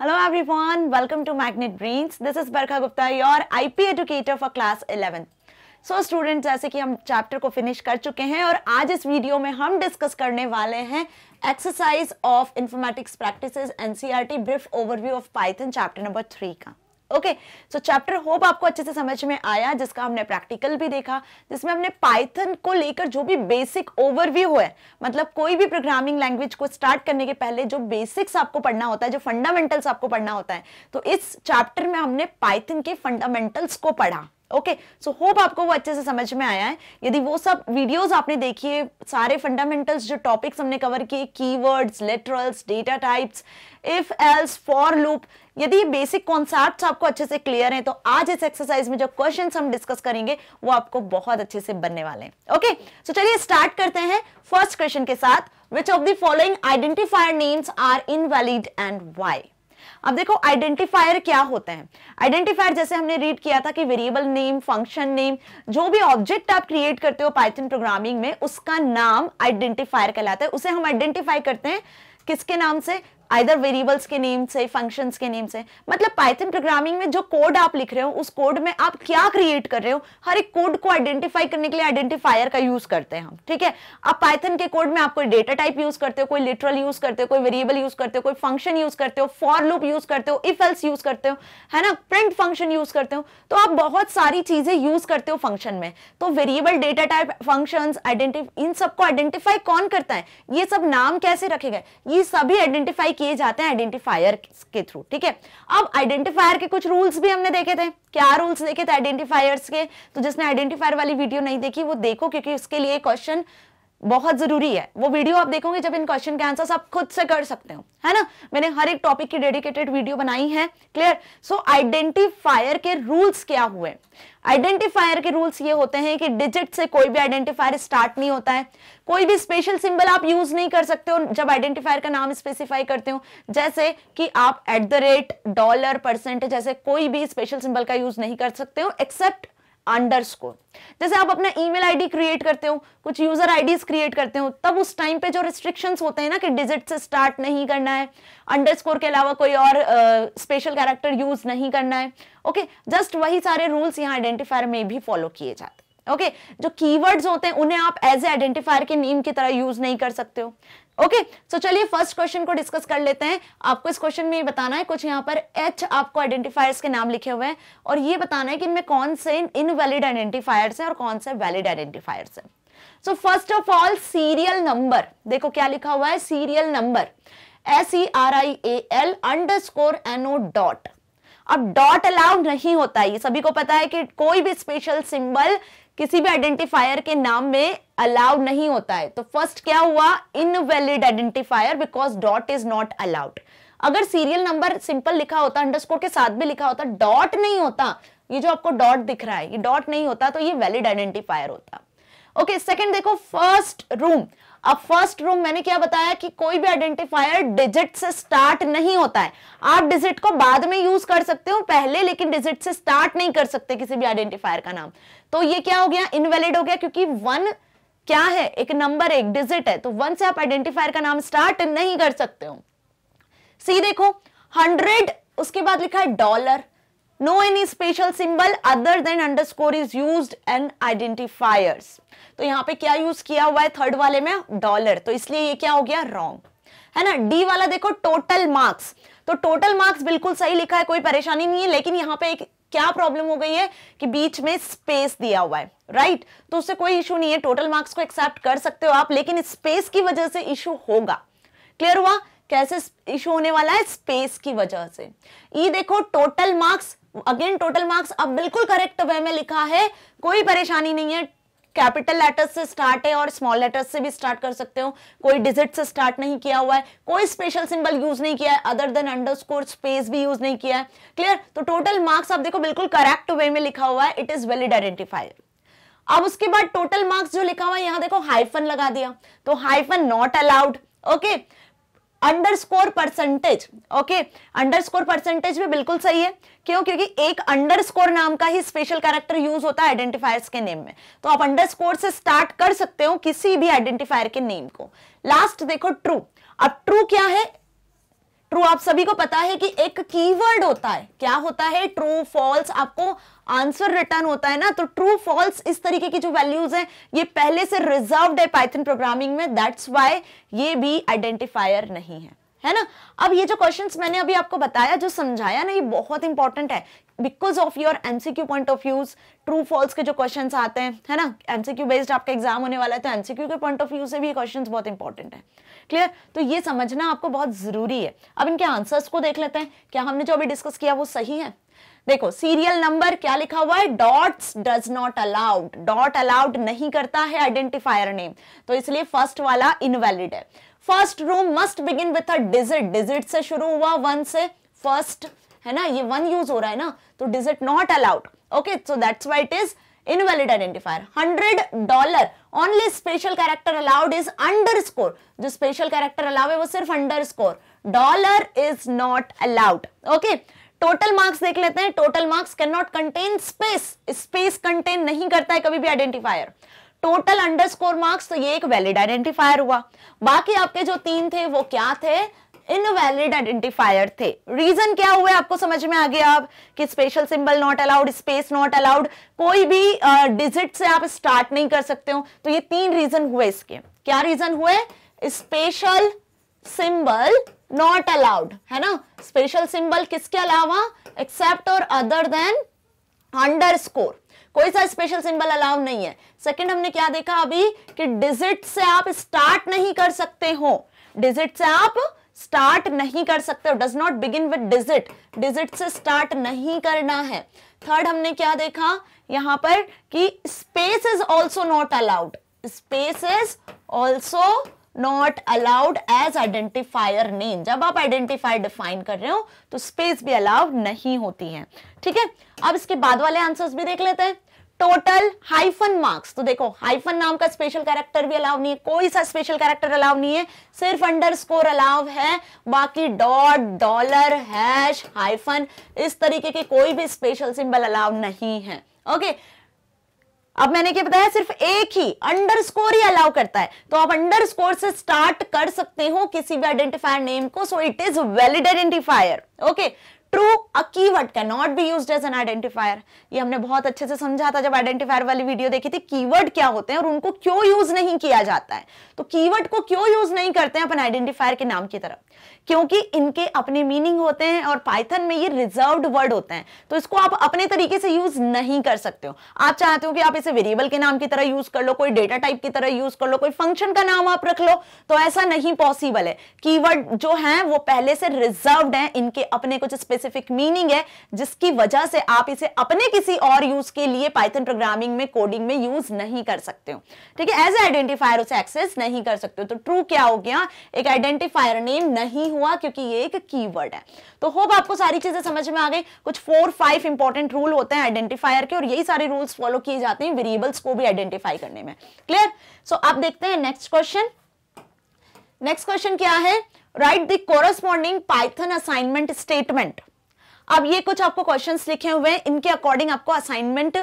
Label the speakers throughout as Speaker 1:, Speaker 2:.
Speaker 1: Hello everyone, welcome to Magnet Brains. This is Barkha Gupta, your IP educator for class 11th. So students, जैसे कि हम chapter को finish कर चुके हैं और आज इस वीडियो में हम डिस्कस करने वाले हैं exercise of informatics practices NCERT brief overview of Python chapter number 3 का। ओके, सो चैप्टर होप आपको अच्छे से समझ में आया, जिसका हमने प्रैक्टिकल भी देखा, जिसमें हमने पाइथन को लेकर जो भी बेसिक ओवरव्यू है, मतलब कोई भी प्रोग्रामिंग लैंग्वेज को स्टार्ट करने के पहले जो बेसिक्स आपको पढ़ना होता है, जो फंडामेंटल्स आपको पढ़ना होता है, तो इस चैप्टर में हमने पाइथन के फंडामेंटल्स को पढ़ा। ओके, सो होप आपको वो अच्छे से समझ में आया है। यदि वो सब वीडियोस आपने देखिए, सारे फंडामेंटल्स जो टॉपिक्स हमने कवर किए, keywords, literals, data types, if else, for loop, यदि ये बेसिक कॉन्सेप्ट्स आपको अच्छे से क्लियर हैं, तो आज इस एक्सरसाइज में जो क्वेश्चंस हम डिस्कस करेंगे वो आपको बहुत अच्छे से बनने वाले हैं। ओके, सो चलिए स्टार्ट करते हैं फर्स्ट क्वेश्चन के साथ। Which of the following identifier names are invalid and why? अब देखो, आइडेंटिफायर क्या होते हैं। आइडेंटिफायर जैसे हमने रीड किया था कि वेरिएबल नेम, फंक्शन नेम, जो भी ऑब्जेक्ट आप क्रिएट करते हो पाइथन प्रोग्रामिंग में, उसका नाम आइडेंटिफायर कहलाता है। उसे हम आइडेंटिफाई करते हैं किसके नाम से? आइदर वेरिएबल्स के नेम से, फंक्शंस के नेम से। मतलब पाइथन प्रोग्रामिंग में जो कोड आप लिख रहे हो, उस कोड में आप क्या क्रिएट कर रहे हो, हर एक कोड को आइडेंटिफाई करने के लिए आइडेंटिफायर का यूज करते हैं हम। ठीक है, आप पाइथन के कोड में आप कोई डेटा टाइप यूज करते हो, कोई लिटरल यूज करते हो, कोई वेरिएबल यूज करते हो, कोई फंक्शन यूज करते हो, फॉर लूप यूज करते हो, इफ एल्स यूज करते हो, है ना, प्रिंट फंक्शन यूज करते हो, तो आप बहुत सारी चीजें यूज करते हो फंक्शन में। तो वेरिएबल, डेटा टाइप, फंक्शंस, इन सबको आइडेंटिफाई कौन करता है? ये सब नाम कैसे रखे गए? ये सभी आइडेंटिफाई किए जाते हैं आइडेंटिफायर के थ्रू। ठीक है, अब आइडेंटिफायर के कुछ रूल्स भी हमने देखे थे। क्या रूल्स देखे थे आइडेंटिफायर्स के? तो जिसने आइडेंटिफायर वाली वीडियो नहीं देखी वो देखो, क्योंकि उसके लिए क्वेश्चन बहुत जरूरी है। वो वीडियो आप देखोगे जब इन क्वेश्चन के आंसर्स आप खुद से कर सकते हो, है ना। मैंने हर एक टॉपिक की डेडिकेटेड वीडियो बनाई है। क्लियर? सो आइडेंटिफायर के रूल्स क्या हुए? आइडेंटिफायर के रूल्स ये होते हैं कि डिजिट से कोई भी आइडेंटिफायर स्टार्ट नहीं होता है। कोई भी स्पेशल सिंबल आप यूज नहीं कर सकते हो जब आइडेंटिफायर का नाम स्पेसिफाई करते हो, जैसे कि आप @ $, %, जैसे कोई भी स्पेशल सिंबल का यूज नहीं कर सकते हो एक्सेप्ट अंडरस्कोर। जैसे आप अपना ईमेल आईडी क्रिएट करते हो, कुछ यूजर आईडीज क्रिएट करते हो, तब उस टाइम पे जो रिस्ट्रिक्शंस होते हैं ना कि डिजिट से स्टार्ट नहीं करना है, अंडरस्कोर के अलावा कोई और स्पेशल कैरेक्टर यूज नहीं करना है। ओके, जस्ट वही सारे रूल्स यहाँ आइडेंटिफायर में भी फॉलो किए जाते हैं। ओके, जो कीवर्ड्स होते हैं उन्हें आप एज ए आइडेंटिफायर के नेम की तरह यूज नहीं कर सकते हो। ओके, सो चलिए फर्स्ट क्वेश्चन को डिस्कस कर लेते हैं। आपको इस क्वेश्चन में ये बताना है, कुछ यहाँ पर H आपको आइडेंटिफायर्स के नाम लिखे हुए हैं और ये बताना है कि इनमें कौन से इनवैलिड आइडेंटिफायर्स हैं और कौन से वैलिड आइडेंटिफायर्स हैं। So first of all, serial number. देखो क्या लिखा हुआ है, सीरियल नंबर, SERIAL_NO. अब डॉट अलाउड नहीं होता है, ये सभी को पता है कि कोई भी स्पेशल सिंबल किसी भी आइडेंटिफायर के नाम में अलाउड नहीं होता है। तो फर्स्ट क्या हुआ, invalid identifier, because dot is not allowed. अगर सीरियल नंबर सिंपल लिखा होता, अंडरस्कोर के साथ भी लिखा होता, डॉट नहीं होता, ये जो आपको डॉट दिख रहा है ये डॉट नहीं होता, तो ये वैलिड आइडेंटिफायर होता। ओके, सेकंड देखो, फर्स्ट रूम। अब फर्स्ट रूम मैंने क्या बताया कि कोई भी आइडेंटिफायर डिजिट से स्टार्ट नहीं होता है। आप डिजिट को बाद में यूज कर सकते हो पहले, लेकिन डिजिट से स्टार्ट नहीं कर सकते किसी भी आइडेंटिफायर का नाम। तो ये क्या हो गया, इनवैलिड हो गया, क्योंकि 1 क्या है, एक नंबर, एक डिजिट है, तो 1 से आप आइडेंटिफायर का नाम स्टार्ट नहीं कर सकते हो। सी देखो, 100, उसके बाद लिखा है $, no any special symbol other than underscore is used in identifiers। तो यहां पे क्या यूज किया हुआ है थर्ड वाले में, $, तो इसलिए ये क्या हो गया, रॉन्ग, है ना। डी वाला देखो, टोटल मार्क्स, तो टोटल मार्क्स बिल्कुल सही लिखा है, कोई परेशानी नहीं है, लेकिन यहाँ पे एक क्या प्रॉब्लम हो गई है कि बीच में स्पेस दिया हुआ है, राइट। तो उससे कोई इशू नहीं है, टोटल मार्क्स को एक्सेप्ट कर सकते हो आप, लेकिन स्पेस की वजह से इशू होगा। क्लियर हुआ? कैसे इशू होने वाला है? स्पेस की वजह से। ये देखो, total marks, again total marks अब बिल्कुल करेक्ट वे में लिखा है, कोई परेशानी नहीं है। कैपिटल लेटर्स से स्टार्ट है और स्मॉल लेटर्स से भी स्टार्ट कर सकते हो, कोई डिजिट से स्टार्ट नहीं किया हुआ है, कोई स्पेशल सिंबल यूज नहीं किया है अदर देन अंडरस्कोर, स्पेस भी यूज नहीं किया है। क्लियर? तो टोटल मार्क्स आप देखो बिल्कुल करेक्ट वे में लिखा हुआ है, इट इज वैलिड आइडेंटिफायर। अब उसके बाद टोटल मार्क्स जो लिखा हुआ है, यहां देखो हाइफन लगा दिया, तो hyphen not allowed. Okay, underscore percentage, okay, underscore percentage भी बिल्कुल सही है। क्यों? क्योंकि एक अंडरस्कोर नाम का ही स्पेशल कैरेक्टर यूज होता है आइडेंटिफायर्स के नेम में, तो आप अंडरस्कोर से स्टार्ट कर सकते हो किसी भी आइडेंटिफायर के नेम को। लास्ट देखो, ट्रू। अब ट्रू क्या है? ट्रू आप सभी को पता है कि एक कीवर्ड होता है, क्या होता है, ट्रू फॉल्स, आपको आंसर रिटर्न होता है ना, तो ट्रू फॉल्स इस तरीके की जो वैल्यूज हैं ये पहले से रिजर्व्ड है पाइथन प्रोग्रामिंग में, दैट्स व्हाई ये भी आइडेंटिफायर नहीं है ना। अब ये जो क्वेश्चंस मैंने अभी आपको बताया, जो समझाया ना, ये बहुत इंपॉर्टेंट है because of your MCQ point of views. True false के जो क्वेश्चंस आते हैं, है ना, एमसीक्यू बेस्ड आपका एग्जाम होने वाला है, तो एमसीक्यू के पॉइंट ऑफ व्यू से भी ये क्वेश्चंस बहुत इंपॉर्टेंट है। क्लियर, तो ये समझना आपको बहुत जरूरी है। अब इनके आंसर्स को देख लेते हैं, क्या हमने जो अभी डिस्कस किया वो सही है। देखो सीरियल नंबर क्या लिखा हुआ है, dots does not allowed, dot allowed नहीं करता है आइडेंटिफायर नेम, तो इसलिए फर्स्ट वाला इनवैलिड है। First row must begin with a digit, digit से शुरू हुआ, 1 से, फर्स्ट है ना, ये 1 यूज हो रहा है ना, तो digit not allowed, okay, so that's why it is invalid identifier. $100 only special character allowed is underscore, जो स्पेशल कैरेक्टर अलाउ है वो सिर्फ underscore, dollar is not allowed, okay. Total marks देख लेते हैं, total marks can not contain space, space contain नहीं करता है कभी भी आइडेंटिफायर। टोटल अंडरस्कोर मार्क्स, तो ये एक वैलिड आइडेंटिफायर हुआ। बाकी आपके जो 3 थे वो क्या थे, इनवैलिड आइडेंटिफायर थे। रीजन क्या हुआ आपको समझ में आ गया अब कि special symbol not allowed, space not allowed, कोई भी डिजिट से आप स्टार्ट नहीं कर सकते हो, तो ये 3 रीजन हुए इसके। क्या रीजन हुए, स्पेशल सिंबल नॉट अलाउड, है ना, स्पेशल सिंबल किसके अलावा, एक्सेप्ट और अदर देन अंडरस्कोर, कोई सा स्पेशल सिंबल अलाउ नहीं है। सेकंड हमने क्या देखा अभी कि डिजिट से आप स्टार्ट नहीं कर सकते हो, डिजिट से आप स्टार्ट नहीं कर सकते हो, does not begin with digit, digit से स्टार्ट नहीं करना है। थर्ड हमने क्या देखा यहां पर कि space is also not allowed, space is also not allowed as identifier name, जब आप आइडेंटिफायर डिफाइन कर रहे हो तो स्पेस भी अलाउड नहीं होती है, ठीक है। अब इसके बाद वाले आंसर्स भी देख लेते हैं। टोटल हाइफन मार्क्स, तो देखो हाइफन नाम का स्पेशल कैरेक्टर भी अलाउ नहीं है, कोई सा स्पेशल कैरेक्टर अलाउ नहीं है, सिर्फ अंडरस्कोर अलाउ है, बाकी डॉट, डॉलर, हैश, हाइफन इस तरीके के कोई भी स्पेशल सिंबल अलाउ नहीं है, ओके। अब मैंने क्या बताया, सिर्फ एक ही अंडरस्कोर ही अलाउ करता है, तो आप अंडरस्कोर से स्टार्ट कर सकते हो किसी भी आइडेंटिफायर नेम को, so it is valid identifier, okay. True, a keyword can not be used as an identifier, ये हमने बहुत अच्छे से समझा था जब आइडेंटिफायर वाली वीडियो देखी थी, कीवर्ड क्या होते हैं और उनको क्यों यूज नहीं किया जाता है। तो कीवर्ड को क्यों यूज नहीं करते हैं अपन आइडेंटिफायर के नाम की तरह, क्योंकि इनके अपने मीनिंग होते हैं और पाइथन में ये रिजर्व्ड वर्ड होते हैं, तो इसको आप अपने तरीके से यूज नहीं कर सकते हो। आप चाहते हो कि आप इसे वेरिएबल के नाम की तरह यूज कर लो, कोई डेटा टाइप की तरह यूज कर लो, कोई फंक्शन का नाम आप रख लो, तो ऐसा नहीं पॉसिबल है। कीवर्ड जो है वो पहले से रिजर्व्ड है, इनके अपने कुछ स्पेसिफिक मीनिंग है जिसकी वजह से आप इसे अपने किसी और यूज के लिए पाइथन प्रोग्रामिंग में, कोडिंग में यूज नहीं कर सकते हो, ठीक है। एज आइडेंटिफायर उसे एक्सेस नहीं कर सकते हो। तो ट्रू क्या हो गया, एक आइडेंटिफायर नेम नहीं हुआ क्योंकि ये एक कीवर्ड है। तो होप आपको सारी चीजें समझ में आ गई। कुछ 4-5 इंपॉर्टेंट रूल होते हैं आइडेंटिफायर के और यही सारे रूल्स फॉलो किए जाते हैं वेरिएबल्स को भी आइडेंटिफाई करने में। क्लियर? सो आप देखते हैं नेक्स्ट क्वेश्चन। नेक्स्ट क्वेश्चन क्या है, right the corresponding Python assignment statement. अब ये कुछ आपको क्वेश्चंस लिखे हुए हैं, इनके अकॉर्डिंग आपको असाइनमेंट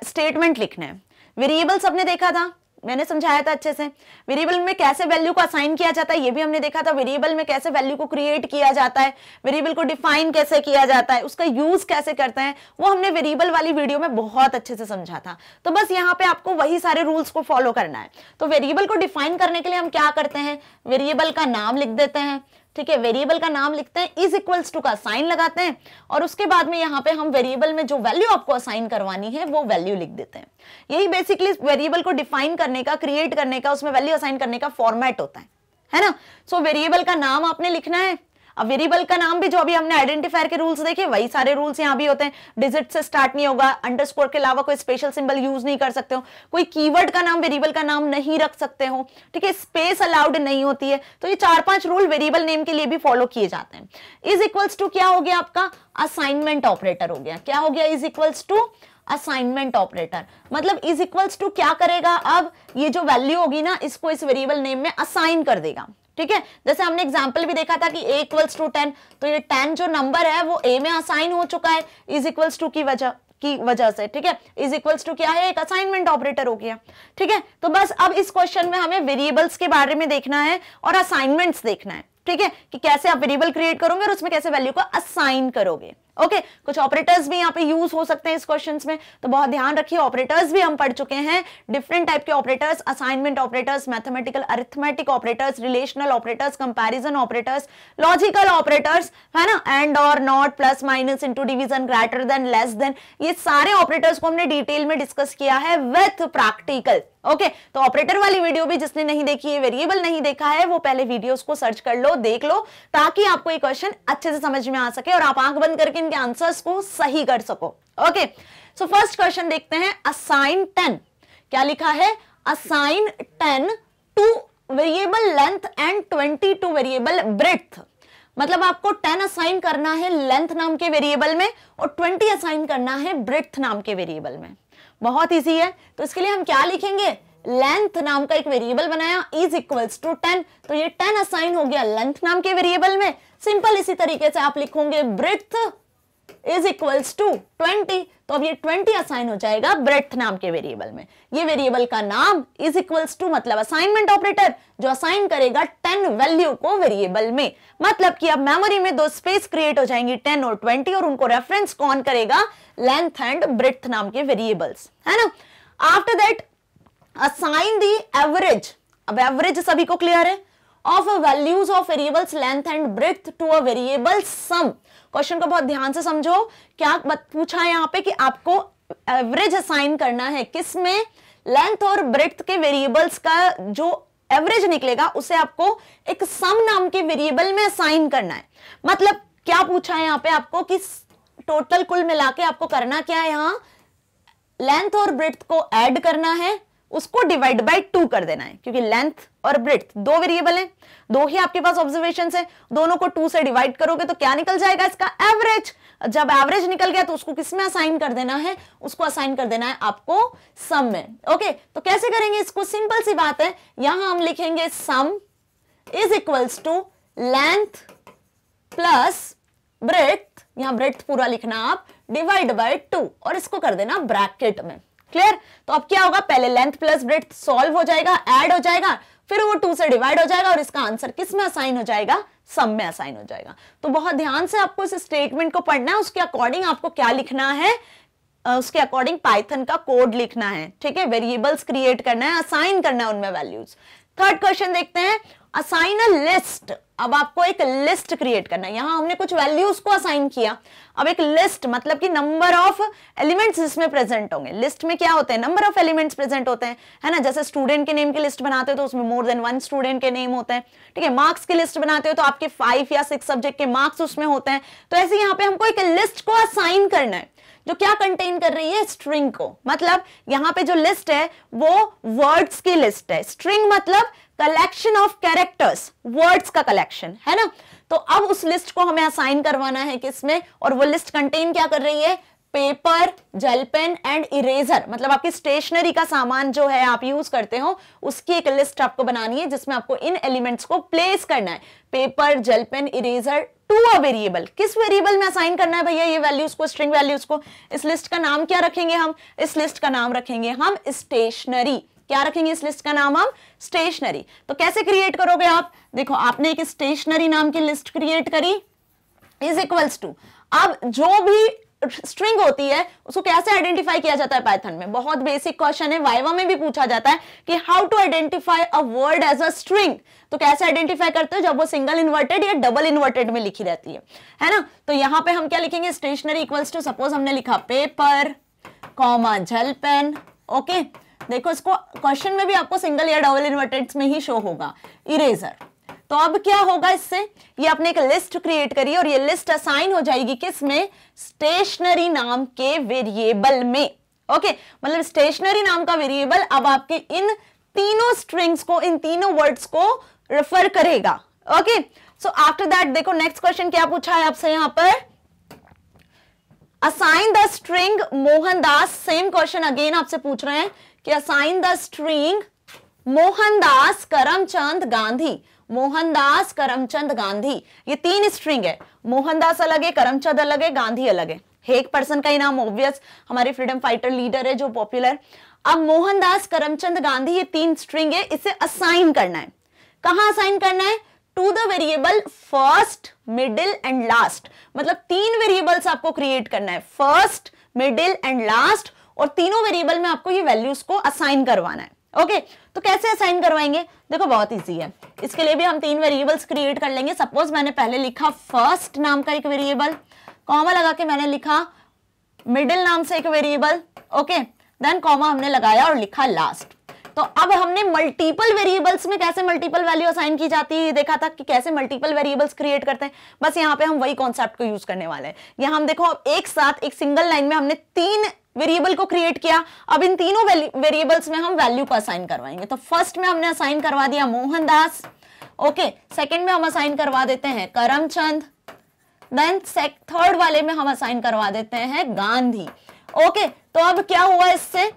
Speaker 1: स्टेटमेंट लिखना है। वेरिएबल्स हमने देखा था, मैंने समझाया था अच्छे से। वेरिएबल में कैसे वैल्यू को असाइन किया जाता है ये भी हमने देखा था। वेरिएबल में कैसे वैल्यू को क्रिएट किया जाता है, वेरिएबल को डिफाइन कैसे किया जाता है, उसका यूज कैसे करते हैं, वो हमने वेरिएबल वाली वीडियो में बहुत अच्छे से समझा था। तो बस यहाँ पे आपको वही सारे रूल्स को फॉलो करना है। तो वेरिएबल को डिफाइन करने के लिए हम क्या करते हैं, वेरिएबल का नाम लिख देते हैं, ठीक है। वेरिएबल का नाम लिखते हैं, इज इक्वल्स टू का साइन लगाते हैं और उसके बाद में यहाँ पे हम वेरिएबल में जो वैल्यू आपको असाइन करवानी है वो वैल्यू लिख देते हैं। यही बेसिकली वेरिएबल को डिफाइन करने का, क्रिएट करने का, उसमें वैल्यू असाइन करने का फॉर्मेट होता है ना। सो वेरिएबल का नाम आपने लिखना है। अब वेरिएबल का नाम भी जो अभी हमने आइडेंटिफायर के रूल्स देखे वही सारे रूल्स यहाँ भी होते हैं। डिजिट से स्टार्ट नहीं होगा, अंडरस्कोर के अलावा कोई स्पेशल सिंबल यूज नहीं कर सकते हो, कोई कीवर्ड का नाम वेरिएबल का नाम नहीं रख सकते हो, ठीक है। स्पेस अलाउड नहीं होती है। तो ये 4-5 रूल वेरिएबल नेम के लिए भी फॉलो किए जाते हैं। इज इक्वल्स टू क्या हो गया आपका, असाइनमेंट ऑपरेटर हो गया। क्या हो गया, is equals to assignment operator. मतलब इज इक्वल्स टू क्या करेगा, अब ये जो वैल्यू होगी ना इसको इस वेरिएबल नेम में असाइन कर देगा, ठीक है। जैसे हमने एग्जांपल भी देखा था कि a इक्वल्स टू 10, तो ये 10 जो नंबर है वो a में असाइन हो चुका है इज इक्वल्स टू की वजह से, ठीक है। इज इक्वल्स टू क्या है, एक असाइनमेंट ऑपरेटर हो गया, ठीक है। तो बस अब इस क्वेश्चन में हमें वेरिएबल्स के बारे में देखना है और असाइनमेंट्स देखना है, ठीक है, कि कैसे आप वेरिएबल क्रिएट करोगे और उसमें कैसे वैल्यू को असाइन करोगे। ओके, कुछ ऑपरेटर्स भी यहाँ पे यूज हो सकते हैं इस क्वेश्चंस में, तो बहुत ध्यान रखिए। ऑपरेटर्स भी हम पढ़ चुके हैं, डिफरेंट टाइप के operators, assignment operators, mathematical arithmetic operators, relational operators, comparison operators, logical operators, है ना, एंड और not, plus minus, into, division, greater than, less than, ये सारे ऑपरेटर्स को हमने डिटेल में डिस्कस किया है विथ प्रैक्टिकल। ओके, तो ऑपरेटर वाली वीडियो भी जिसने नहीं देखी है, वेरिएबल नहीं देखा है, वो पहले वीडियोस को सर्च कर लो, देख लो, ताकि आपको ये क्वेश्चन अच्छे से समझ में आ सके और आप आंख बंद करके इनके आंसर्स को सही कर सको। ओके, सो फर्स्ट क्वेश्चन देखते हैं, असाइन 10। क्या लिखा है? Assign 10 two variable length and 20 two variable breadth. मतलब आपको 10 असाइन करना है लेंथ नाम के वेरिएबल में और 20 असाइन करना है ब्रेड्थ नाम के वेरिएबल में। बहुत इजी है, तो इसके लिए हम क्या लिखेंगे? लेंथ नाम का एक वेरिएबल बनाया, इज इक्वल्स टू 10, तो ये 10 असाइन हो गया लेंथ नाम के वेरिएबल में। सिंपल इसी तरीके से आप लिखोगे ब्रेड्थ इज इक्वल्स टू 20, तो अब ये 20 असाइन हो जाएगा ब्रेड्थ नाम के वेरिएबल में। ये वेरिएबल का नाम इज इक्वल्स टू मतलब असाइनमेंट ऑपरेटर, जो असाइन करेगा 10 वैल्यू को वेरिएबल में। मतलब कि अब मेमोरी में दो स्पेस क्रिएट हो जाएंगी 10 और 20, और उनको रेफरेंस कौन करेगा? लेंथ एंड ब्रेड्थ नाम के वेरिएबल्स, है ना। After that assign the average. अब एवरेज सभी को क्लियर है, of values of variables length and breadth to a variable sum. Question को बहुत ध्यान से समझो, क्या पूछा है यहाँ पे कि आपको एवरेज असाइन करना है, किसमें? लेंथ और ब्रेड्थ के वेरिएबल्स का जो एवरेज निकलेगा उसे आपको एक सम नाम के वेरिएबल में असाइन करना है। मतलब क्या पूछा है यहाँ पे आपको कि टोटल कुल मिला के आपको करना क्या है? यहाँ लेंथ और ब्रेड्थ को ऐड करना है, उसको डिवाइड बाय 2 कर देना है, क्योंकि लेंथ और ब्रेड्थ दो वेरिएबल हैं, दो ही आपके पास ऑब्जर्वेशंस है, दोनों को 2 से डिवाइड करोगे तो क्या निकल जाएगा? इसका एवरेज। जब एवरेज निकल गया तो उसको किसमें असाइन कर देना है? उसको असाइन कर देना है आपको सम में। ओके, तो कैसे करेंगे इसको? सिंपल सी बात है, यहां हम लिखेंगे sum is equals to length plus breadth, यहां ब्रेड्थ पूरा लिखना आप, डिवाइड बाय 2, और इसको कर देना ब्रैकेट में। क्लियर? तो अब क्या होगा? पहले लेंथ प्लस ब्रेड्थ सॉल्व हो जाएगा, ऐड हो जाएगा, फिर वो 2 से डिवाइड हो जाएगा और इसका आंसर किस में असाइन हो जाएगा? सम में असाइन हो जाएगा। तो बहुत ध्यान से आपको इस स्टेटमेंट को पढ़ना है, उसके अकॉर्डिंग आपको क्या लिखना है, उसके अकॉर्डिंग पाइथन का कोड लिखना है। ठीक है, वेरिएबल्स क्रिएट करना है, असाइन करना है उनमें वैल्यूज। थर्ड क्वेश्चन देखते हैं, असाइन अ लिस्ट। अब आपको एक लिस्ट क्रिएट करना है, यहां हमने कुछ वैल्यूज को असाइन किया, अब एक लिस्ट मतलब कि नंबर ऑफ एलिमेंट्स इसमें प्रेजेंट होंगे। लिस्ट में क्या होते हैं? नंबर ऑफ एलिमेंट्स प्रेजेंट होते हैं, है ना। जैसे स्टूडेंट के नेम की लिस्ट बनाते हो तो उसमें मोर देन 1 स्टूडेंट के नेम होते हैं। ठीक है, मार्क्स की लिस्ट बनाते हो तो आपके 5 या 6 सब्जेक्ट के मार्क्स उसमें होते हैं। तो ऐसे यहाँ पे हमको एक लिस्ट को असाइन करना है जो क्या कंटेन कर रही है? स्ट्रिंग को। मतलब यहाँ पे जो लिस्ट है वो वर्ड्स की लिस्ट है, स्ट्रिंग मतलब कलेक्शन ऑफ कैरेक्टर्स, वर्ड्स का कलेक्शन, है ना। तो अब उस लिस्ट को हमें असाइन करवाना है किसमें, और वो लिस्ट कंटेन क्या कर रही है? Paper, gel pen and eraser, मतलब आपकी स्टेशनरी का सामान जो है आप यूज करते हो उसकी एक लिस्ट आपको बनानी है, जिसमें आपको इन एलिमेंट्स को प्लेस करना है, paper, gel pen, eraser, to a variable. किस वेरिएबल में असाइन करना है भैया ये वैल्यूज को, स्ट्रिंग वैल्यूज को? इस लिस्ट का नाम क्या रखेंगे हम? इस लिस्ट का नाम रखेंगे हम स्टेशनरी। क्या रखेंगे इस लिस्ट का नाम हम? स्टेशनरी। तो कैसे क्रिएट करोगे आप? देखो, आपने एक स्टेशनरी नाम की लिस्ट क्रिएट करी, इज इक्वल्स टू, अब जो भी स्ट्रिंग होती है उसको कैसे आइडेंटिफाई किया जाता है पाइथन में? बहुत बेसिक क्वेश्चन है, वाइवा में भी पूछा जाता है कि how to identify a word as a string. तो कैसे आइडेंटिफाई करते हो? जब वो सिंगल इन्वर्टेड या डबल इन्वर्टेड में लिखी रहती है ना। तो यहां पे हम क्या लिखेंगे? स्टेशनरी इक्वल्स टू, सपोज हमने लिखा paper comma gel pen. Okay, देखो इसको क्वेश्चन में भी आपको सिंगल या डबल इन्वर्टेड में ही शो होगा, इरेजर। तो अब क्या होगा इससे? ये आपने एक लिस्ट क्रिएट करी और ये लिस्ट असाइन हो जाएगी किसमें? स्टेशनरी नाम के वेरिएबल में। ओके, मतलब स्टेशनरी नाम का वेरिएबल अब आपके इन तीनों स्ट्रिंग्स को, इन तीनों वर्ड्स को रेफर करेगा। ओके, सो आफ्टर दैट देखो नेक्स्ट क्वेश्चन क्या पूछा है आपसे यहाँ पर, assign the string Mohandas. Same question again आपसे पूछ रहे हैं कि assign the string Mohandas Karamchand Gandhi. Mohandas Karamchand Gandhi, ये 3 स्ट्रिंग है, मोहनदास अलग है, करमचंद अलग है, गांधी अलग है। एक पर्सन का ही नाम ऑब्वियस, हमारे फ्रीडम फाइटर लीडर है जो पॉपुलर। अब मोहनदास करमचंद गांधी, ये 3 स्ट्रिंग है, इसे असाइन करना है। कहां असाइन करना है? To the variable first, middle and last. मतलब 3 वेरिएबल्स आपको क्रिएट करना है, फर्स्ट, मिडिल एंड लास्ट, और तीनों वेरिएबल में आपको ये वैल्यूज को असाइन करवाना है। ओके, तो कैसे असाइन करवाएंगे? देखो बहुत इजी है। इसके लिए भी हम 3 वेरिएबल्स क्रिएट कर लेंगे। सपोज मैंने पहले लिखा फर्स्ट नाम का एक वेरिएबल, कॉमा लगा के मैंने लिखा मिडिल नाम से एक वेरिएबल, ओके, देन कॉमा हमने लगाया और लिखा लास्ट। तो अब हमने मल्टीपल वेरिएबल्स में कैसे मल्टीपल वैल्यू असाइन की जाती है देखा था कि कैसे मल्टीपल वेरिएबल्स क्रिएट करते हैं। बस यहाँ पे हम वही कॉन्सेप्ट को यूज करने वाले हैं। यहाँ हम देखो एक साथ एक सिंगल लाइन में हमने 3 वेरिएबल को क्रिएट किया। अब इन तीनों वेरिएबल्स में हम वैल्यू को असाइन करवाएंगे। तो फर्स्ट में हमने असाइन करवा दिया मोहनदास, ओके, सेकंड में हम असाइन करवा देते हैं करमचंद, देन थर्ड वाले में हम असाइन करवा देते हैं गांधी। ओके, तो अब क्या हुआ इससे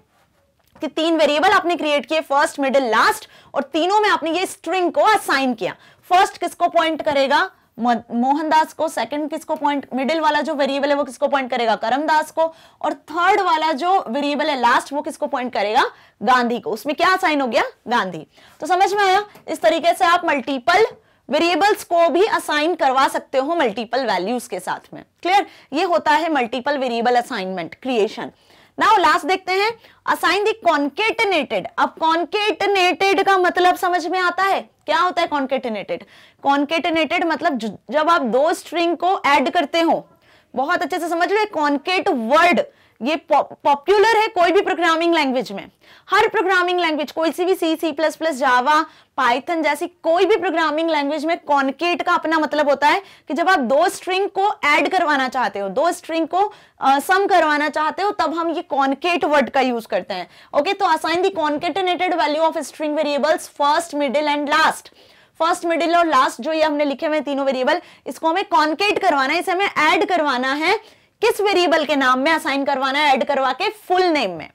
Speaker 1: कि 3 वेरिएबल आपने क्रिएट किए, फर्स्ट, मिडिल, लास्ट, और तीनों में आपने ये स्ट्रिंग को असाइन किया। फर्स्ट किसको पॉइंट करेगा? मोहनदास को, सेकंड किसको पॉइंट, मिडिल वाला जो वेरिएबल है वो किसको पॉइंट करेगा? करमदास को, और थर्ड वाला जो वेरिएबल है लास्ट वो किसको पॉइंट करेगा? गांधी को। उसमें क्या असाइन हो गया? गांधी। तो समझ में आया? इस तरीके से आप मल्टीपल वेरिएबल्स को भी असाइन करवा सकते हो मल्टीपल वैल्यूज के साथ में। क्लियर? ये होता है multiple variable assignment creation. Now last देखते हैं, असाइन द कॉन्केटेनेटेड। अब कॉन्केटेनेटेड का मतलब समझ में आता है? क्या होता है कॉन्केटेनेटेड? कॉन्केटेनेटेड मतलब जब आप 2 स्ट्रिंग को ऐड करते हो, बहुत अच्छे से समझ लो, कॉन्केट वर्ड ये पॉपुलर है कोई भी प्रोग्रामिंग लैंग्वेज में। हर प्रोग्रामिंग लैंग्वेज, कोई सी भी C++, जावा, पाइथन जैसी कोई भी प्रोग्रामिंग लैंग्वेज में कॉन्केट का अपना मतलब होता है कि जब आप 2 स्ट्रिंग को ऐड करवाना चाहते हो, 2 स्ट्रिंग को सम करवाना चाहते हो, तब हम ये कॉन्केट वर्ड का यूज करते हैं। ओके, तो assign the concatenated value of string variables first, middle and last. First, middle और लास्ट जो ये हमने लिखे हुए 3 वेरिएबल, इसको हमें कॉन्केट करवाना है, इसे हमें ऐड करवाना है। किस वेरिएबल के नाम में असाइन करवाना है? ऐड करवा के फुल नेम में।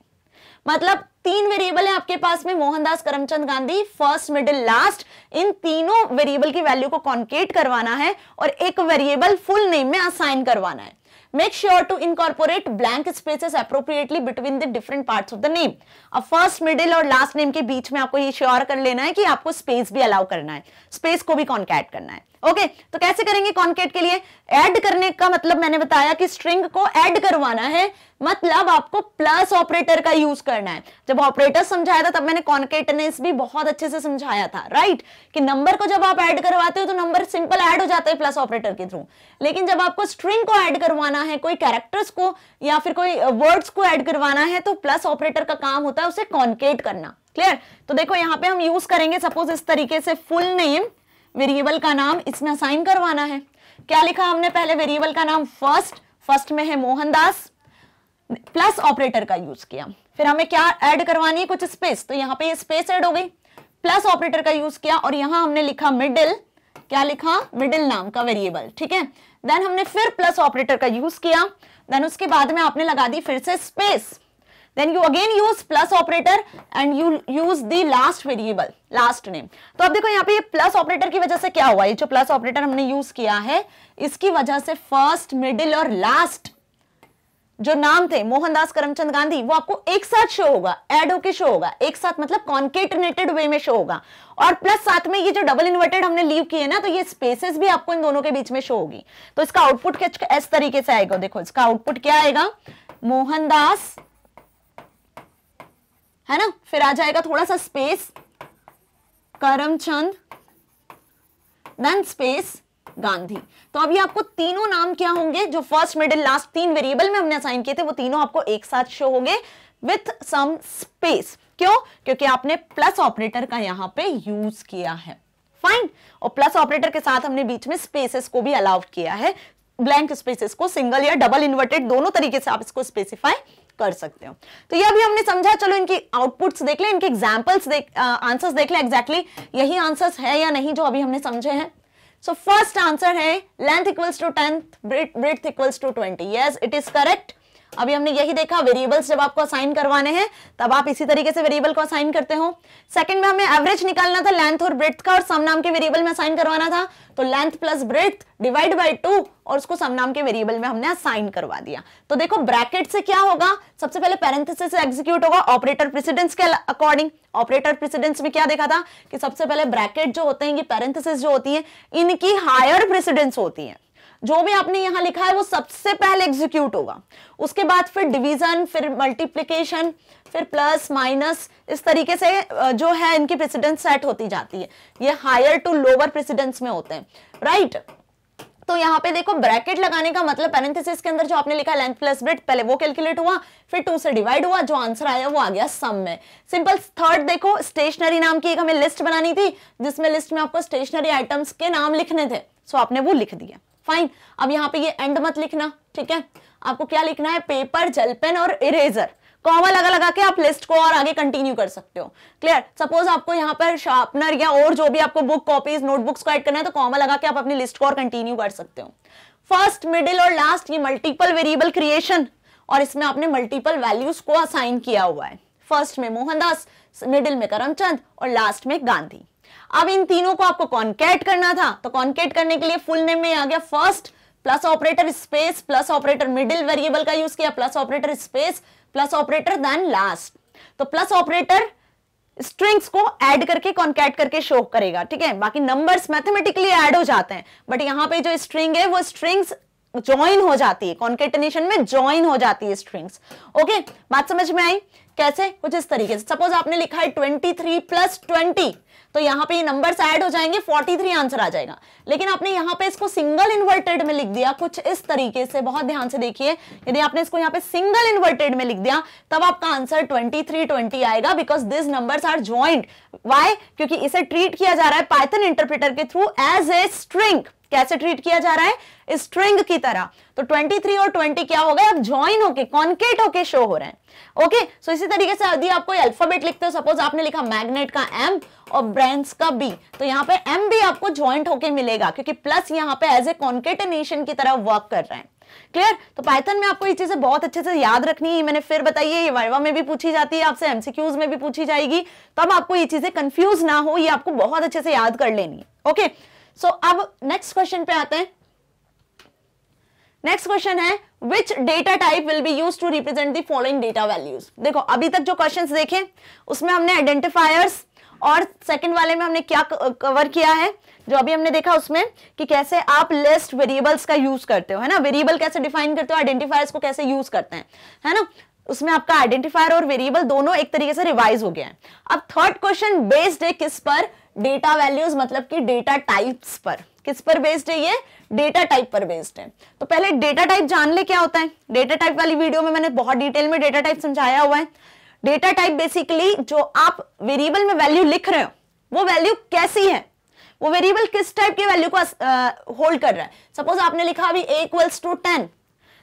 Speaker 1: मतलब 3 वेरिएबल है आपके पास में, Mohandas, Karamchand Gandhi, first, middle, last. इन तीनों वेरिएबल की वैल्यू को कॉन्केट करवाना है और एक वेरिएबल फुल नेम में असाइन करवाना है। Make sure to incorporate blank spaces appropriately between the different parts of the name. अब फर्स्ट, मिडिल और लास्ट नेम के बीच में आपको ये श्योर कर लेना है कि आपको स्पेस भी अलाउ करना है, स्पेस को भी कॉन्कैट करना है। ओके, तो कैसे करेंगे कॉन्कैट के लिए? ऐड करने का मतलब मैंने बताया कि स्ट्रिंग को ऐड करवाना है, मतलब आपको प्लस ऑपरेटर का यूज करना है। जब ऑपरेटर समझाया था तब मैंने कॉन्केटेनेस भी बहुत अच्छे से समझाया था, राइट? कि नंबर को जब आप ऐड करवाते हो तो नंबर सिंपल ऐड हो जाता है प्लस ऑपरेटर के थ्रू, लेकिन जब आपको स्ट्रिंग को ऐड करवाना है, कोई कैरेक्टर्स को या फिर कोई वर्ड्स को ऐड करवाना है, तो प्लस ऑपरेटर का काम होता है उसे कॉन्केट करना। क्लियर? तो देखो यहाँ पे हम यूज करेंगे सपोज इस तरीके से, फुल नेम, वेरिएबल का नाम इसमें असाइन करवाना है। क्या लिखा हमने पहले? वेरिएबल का नाम फर्स्ट, फर्स्ट में है मोहनदास, प्लस ऑपरेटर का यूज किया। फिर हमें क्या ऐड करवानी है? कुछ स्पेस, तो यहाँ पे ये स्पेस ऐड हो गई, प्लस ऑपरेटर का यूज किया, और यहां हमने लिखा मिडिल। क्या लिखा? मिडिल नाम का वेरिएबल, ठीक है। देन हमने फिर प्लस ऑपरेटर का यूज किया, देन उसके बाद में आपने लगा दी फिर से space, then you again use plus operator and you use the last variable, last name। तो अब देखो यहाँ पे ये प्लस ऑपरेटर की वजह से क्या हुआ, ये जो प्लस ऑपरेटर हमने यूज किया है इसकी वजह से फर्स्ट, मिडिल और लास्ट जो नाम थे मोहनदास, करमचंद गांधी, वो आपको एक साथ शो होगा, ऐड होके शो होगा, एक साथ मतलब कॉन्केटेनेटेड वे में शो होगा। और प्लस साथ में ये जो डबल इन्वर्टेड हमने लीव किए ना, तो ये स्पेसेस भी आपको इन दोनों के बीच में शो होगी। तो इसका आउटपुट इस तरीके से आएगा। देखो इसका आउटपुट क्या आएगा? मोहनदास, है ना, फिर आ जाएगा थोड़ा सा space, Karamchand, then space, Gandhi. तो अभी आपको तीनों नाम क्या होंगे जो फर्स्ट, मिडिल, लास्ट 3 वेरिएबल में हमने असाइन किए थे, वो तीनों आपको एक साथ शो होंगे विथ सम स्पेस। क्यों? क्योंकि आपने प्लस ऑपरेटर का यहां पे यूज किया है। फाइन। और प्लस ऑपरेटर के साथ हमने बीच में स्पेसेस को भी अलाउ किया है, ब्लैंक स्पेसेस को, सिंगल या डबल इन्वर्टेड दोनों तरीके से आप इसको स्पेसिफाई कर सकते हो। तो ये अभी हमने समझा। चलो इनकी आउटपुट्स देख लें, इनके एग्जांपल्स आंसर्स देख लें, एग्जैक्टली यही आंसर्स है या नहीं जो अभी हमने समझे हैं। सो फर्स्ट आंसर है length equals to 10, breadth equals to 20। Yes, it is correct. अभी हमने यही देखा, वेरिएबल्स जब आपको असाइन करवाने हैं तब आप इसी तरीके से वेरिएबल को असाइन करते हो। सेकंड में हमें एवरेज निकालना था लेंथ और ब्रेड्थ का और सम नाम के वेरिएबल में असाइन करवाना था, तो length plus breadth divide by 2 और उसको सम नाम के वेरिएबल में हमने असाइन करवा दिया। तो देखो ब्रैकेट से क्या होगा, सबसे पहले पैरेंथेसिस से एग्जीक्यूट होगा ऑपरेटर प्रेसिडेंस के अकॉर्डिंग। ऑपरेटर प्रेसिडेंस में क्या देखा था कि सबसे पहले ब्रैकेट जो होते हैं, ये पैरेंथेसिस जो होती है, इनकी हायर प्रेसिडेंस होती है। जो भी आपने यहां लिखा है वो सबसे पहले एग्जीक्यूट होगा, उसके बाद फिर डिवीजन, फिर मल्टीप्लिकेशन, फिर प्लस माइनस, इस तरीके से जो है इनकी प्रेसिडेंस सेट होती जाती है। ये हायर टू लोअर प्रेसिडेंस में होते हैं, राइट। तो यहाँ पे देखो ब्रैकेट लगाने का मतलब पैरेंथेसिस के अंदर जो आपने लिखा लेंथ प्लस ब्रेड्थ, पहले वो कैलकुलेट हुआ, फिर 2 से डिवाइड हुआ, जो आंसर आया वो आ गया सम में। सिंपल। थर्ड देखो, स्टेशनरी नाम की एक हमें लिस्ट बनानी थी, जिसमें लिस्ट में आपको स्टेशनरी आइटम्स के नाम लिखने थे, सो आपने वो लिख दिया, फाइन। अब यहाँ पे ये एंड मत लिखना, ठीक है। आपको क्या लिखना है, पेपर, जेल पेन और इरेजर, कॉमा लगा के आप लिस्ट को और आगे कंटिन्यू कर सकते हो। क्लियर। सपोज आपको यहाँ पर शार्पनर या और जो भी आपको बुक, कॉपीज, नोटबुक्स को ऐड करना है, तो कॉमा लगा के आप अपनी लिस्ट को और कंटिन्यू कर सकते हो। फर्स्ट, मिडिल और लास्ट, ये मल्टीपल वेरिएबल क्रिएशन, और इसमें आपने मल्टीपल वैल्यूज को असाइन किया हुआ है। फर्स्ट में मोहनदास, मिडिल में करमचंद और लास्ट में गांधी। अब इन तीनों को आपको कॉन्केट करना था, तो कॉन्केट करने के लिए फुल नेम में आ गया first plus operator space plus operator, middle variable का यूज किया, plus operator space plus operator then last. तो प्लस ऑपरेटर स्ट्रिंग्स को ऐड करके कॉन्केट करके शो करेगा, ठीक है। बाकी नंबर्स मैथमेटिकली ऐड हो जाते हैं, बट यहाँ पे जो स्ट्रिंग है वो स्ट्रिंग्स ज्वाइन हो जाती है, कॉन्केटेनेशन में ज्वाइन हो जाती है स्ट्रिंग्स। ओके, बात समझ में आई? कैसे? कुछ इस तरीके से। सपोज आपने लिखा है 23 प्लस 20, तो यहाँ पे ये नंबर्स ऐड हो जाएंगे, 43 आंसर आ जाएगा। लेकिन आपने यहाँ पे इसको सिंगल इन्वर्टेड में लिख दिया, कुछ इस तरीके से। बहुत ध्यान से देखिए, यदि आपने इसको यहाँ पे सिंगल इन्वर्टेड में लिख दिया, तब आपका आंसर 2320 आएगा, because this numbers are joint. Why? क्योंकि इसे ट्रीट किया जा रहा है पाइथन इंटरप्रेटर के थ्रू एज ए स्ट्रिंग। कैसे ट्रीट किया जा रहा है? स्ट्रिंग की तरह। तो 23 और 20 क्या हो गए? अब ज्वाइन होके, कॉन्केट होके शो हो रहे हैं। ओके, सो इसी तरीके से यदि आप कोई अल्फाबेट लिखते हो, सपोज आपने लिखा मैग्नेट का M और ब्रेंस का B, तो यहाँ पे M भी आपको ज्वाइंट होके मिलेगा, क्योंकि प्लस यहाँ पे एज ए कॉन्केटेनेशन की तरह वर्क कर रहे हैं। क्लियर? तो पाइथन में आपको ये चीजें बहुत अच्छे से याद रखनी है। मैंने फिर बताइए, ये वाइवा में भी पूछी जाती है आपसे, एमसीक्यूज में भी पूछी जाएगी, तब आपको ये चीजें कंफ्यूज ना हो, ये आपको बहुत अच्छे से याद कर लेनी है। ओके, सो अब नेक्स्ट क्वेश्चन पे आते हैं। नेक्स्ट क्वेश्चन है, which data type will be used to represent the following data values. देखो अभी तक जो क्वेश्चंस देखे उसमें हमने आइडेंटिफायर्स और सेकंड वाले में हमने क्या कवर किया है, जो अभी हमने देखा उसमें कि कैसे आप लिस्ट वेरिएबल्स का यूज करते हो, है ना। वेरिएबल कैसे डिफाइन करते हो, आइडेंटिफायर्स को कैसे यूज करते हैं, है ना। उसमें आपका आइडेंटिफायर और वेरिएबल दोनों एक तरीके से रिवाइज हो गया है। अब थर्ड क्वेश्चन बेस्ड है किस पर? डेटा वैल्यूज, मतलब कि डेटा टाइप्स पर। किस पर बेस्ड है? ये डेटा टाइप पर बेस्ड है। तो पहले डेटा टाइप जान ले क्या होता है। डेटा टाइप वाली वीडियो में मैंने बहुत डिटेल में डेटा टाइप समझाया हुआ है। डेटा टाइप बेसिकली जो आप वेरिएबल में वैल्यू लिख रहे हो, वो वैल्यू कैसी है, वो वेरिएबल किस टाइप की वैल्यू को होल्ड कर रहा है। सपोज आपने लिखा अभी a इक्वल्स टू 10,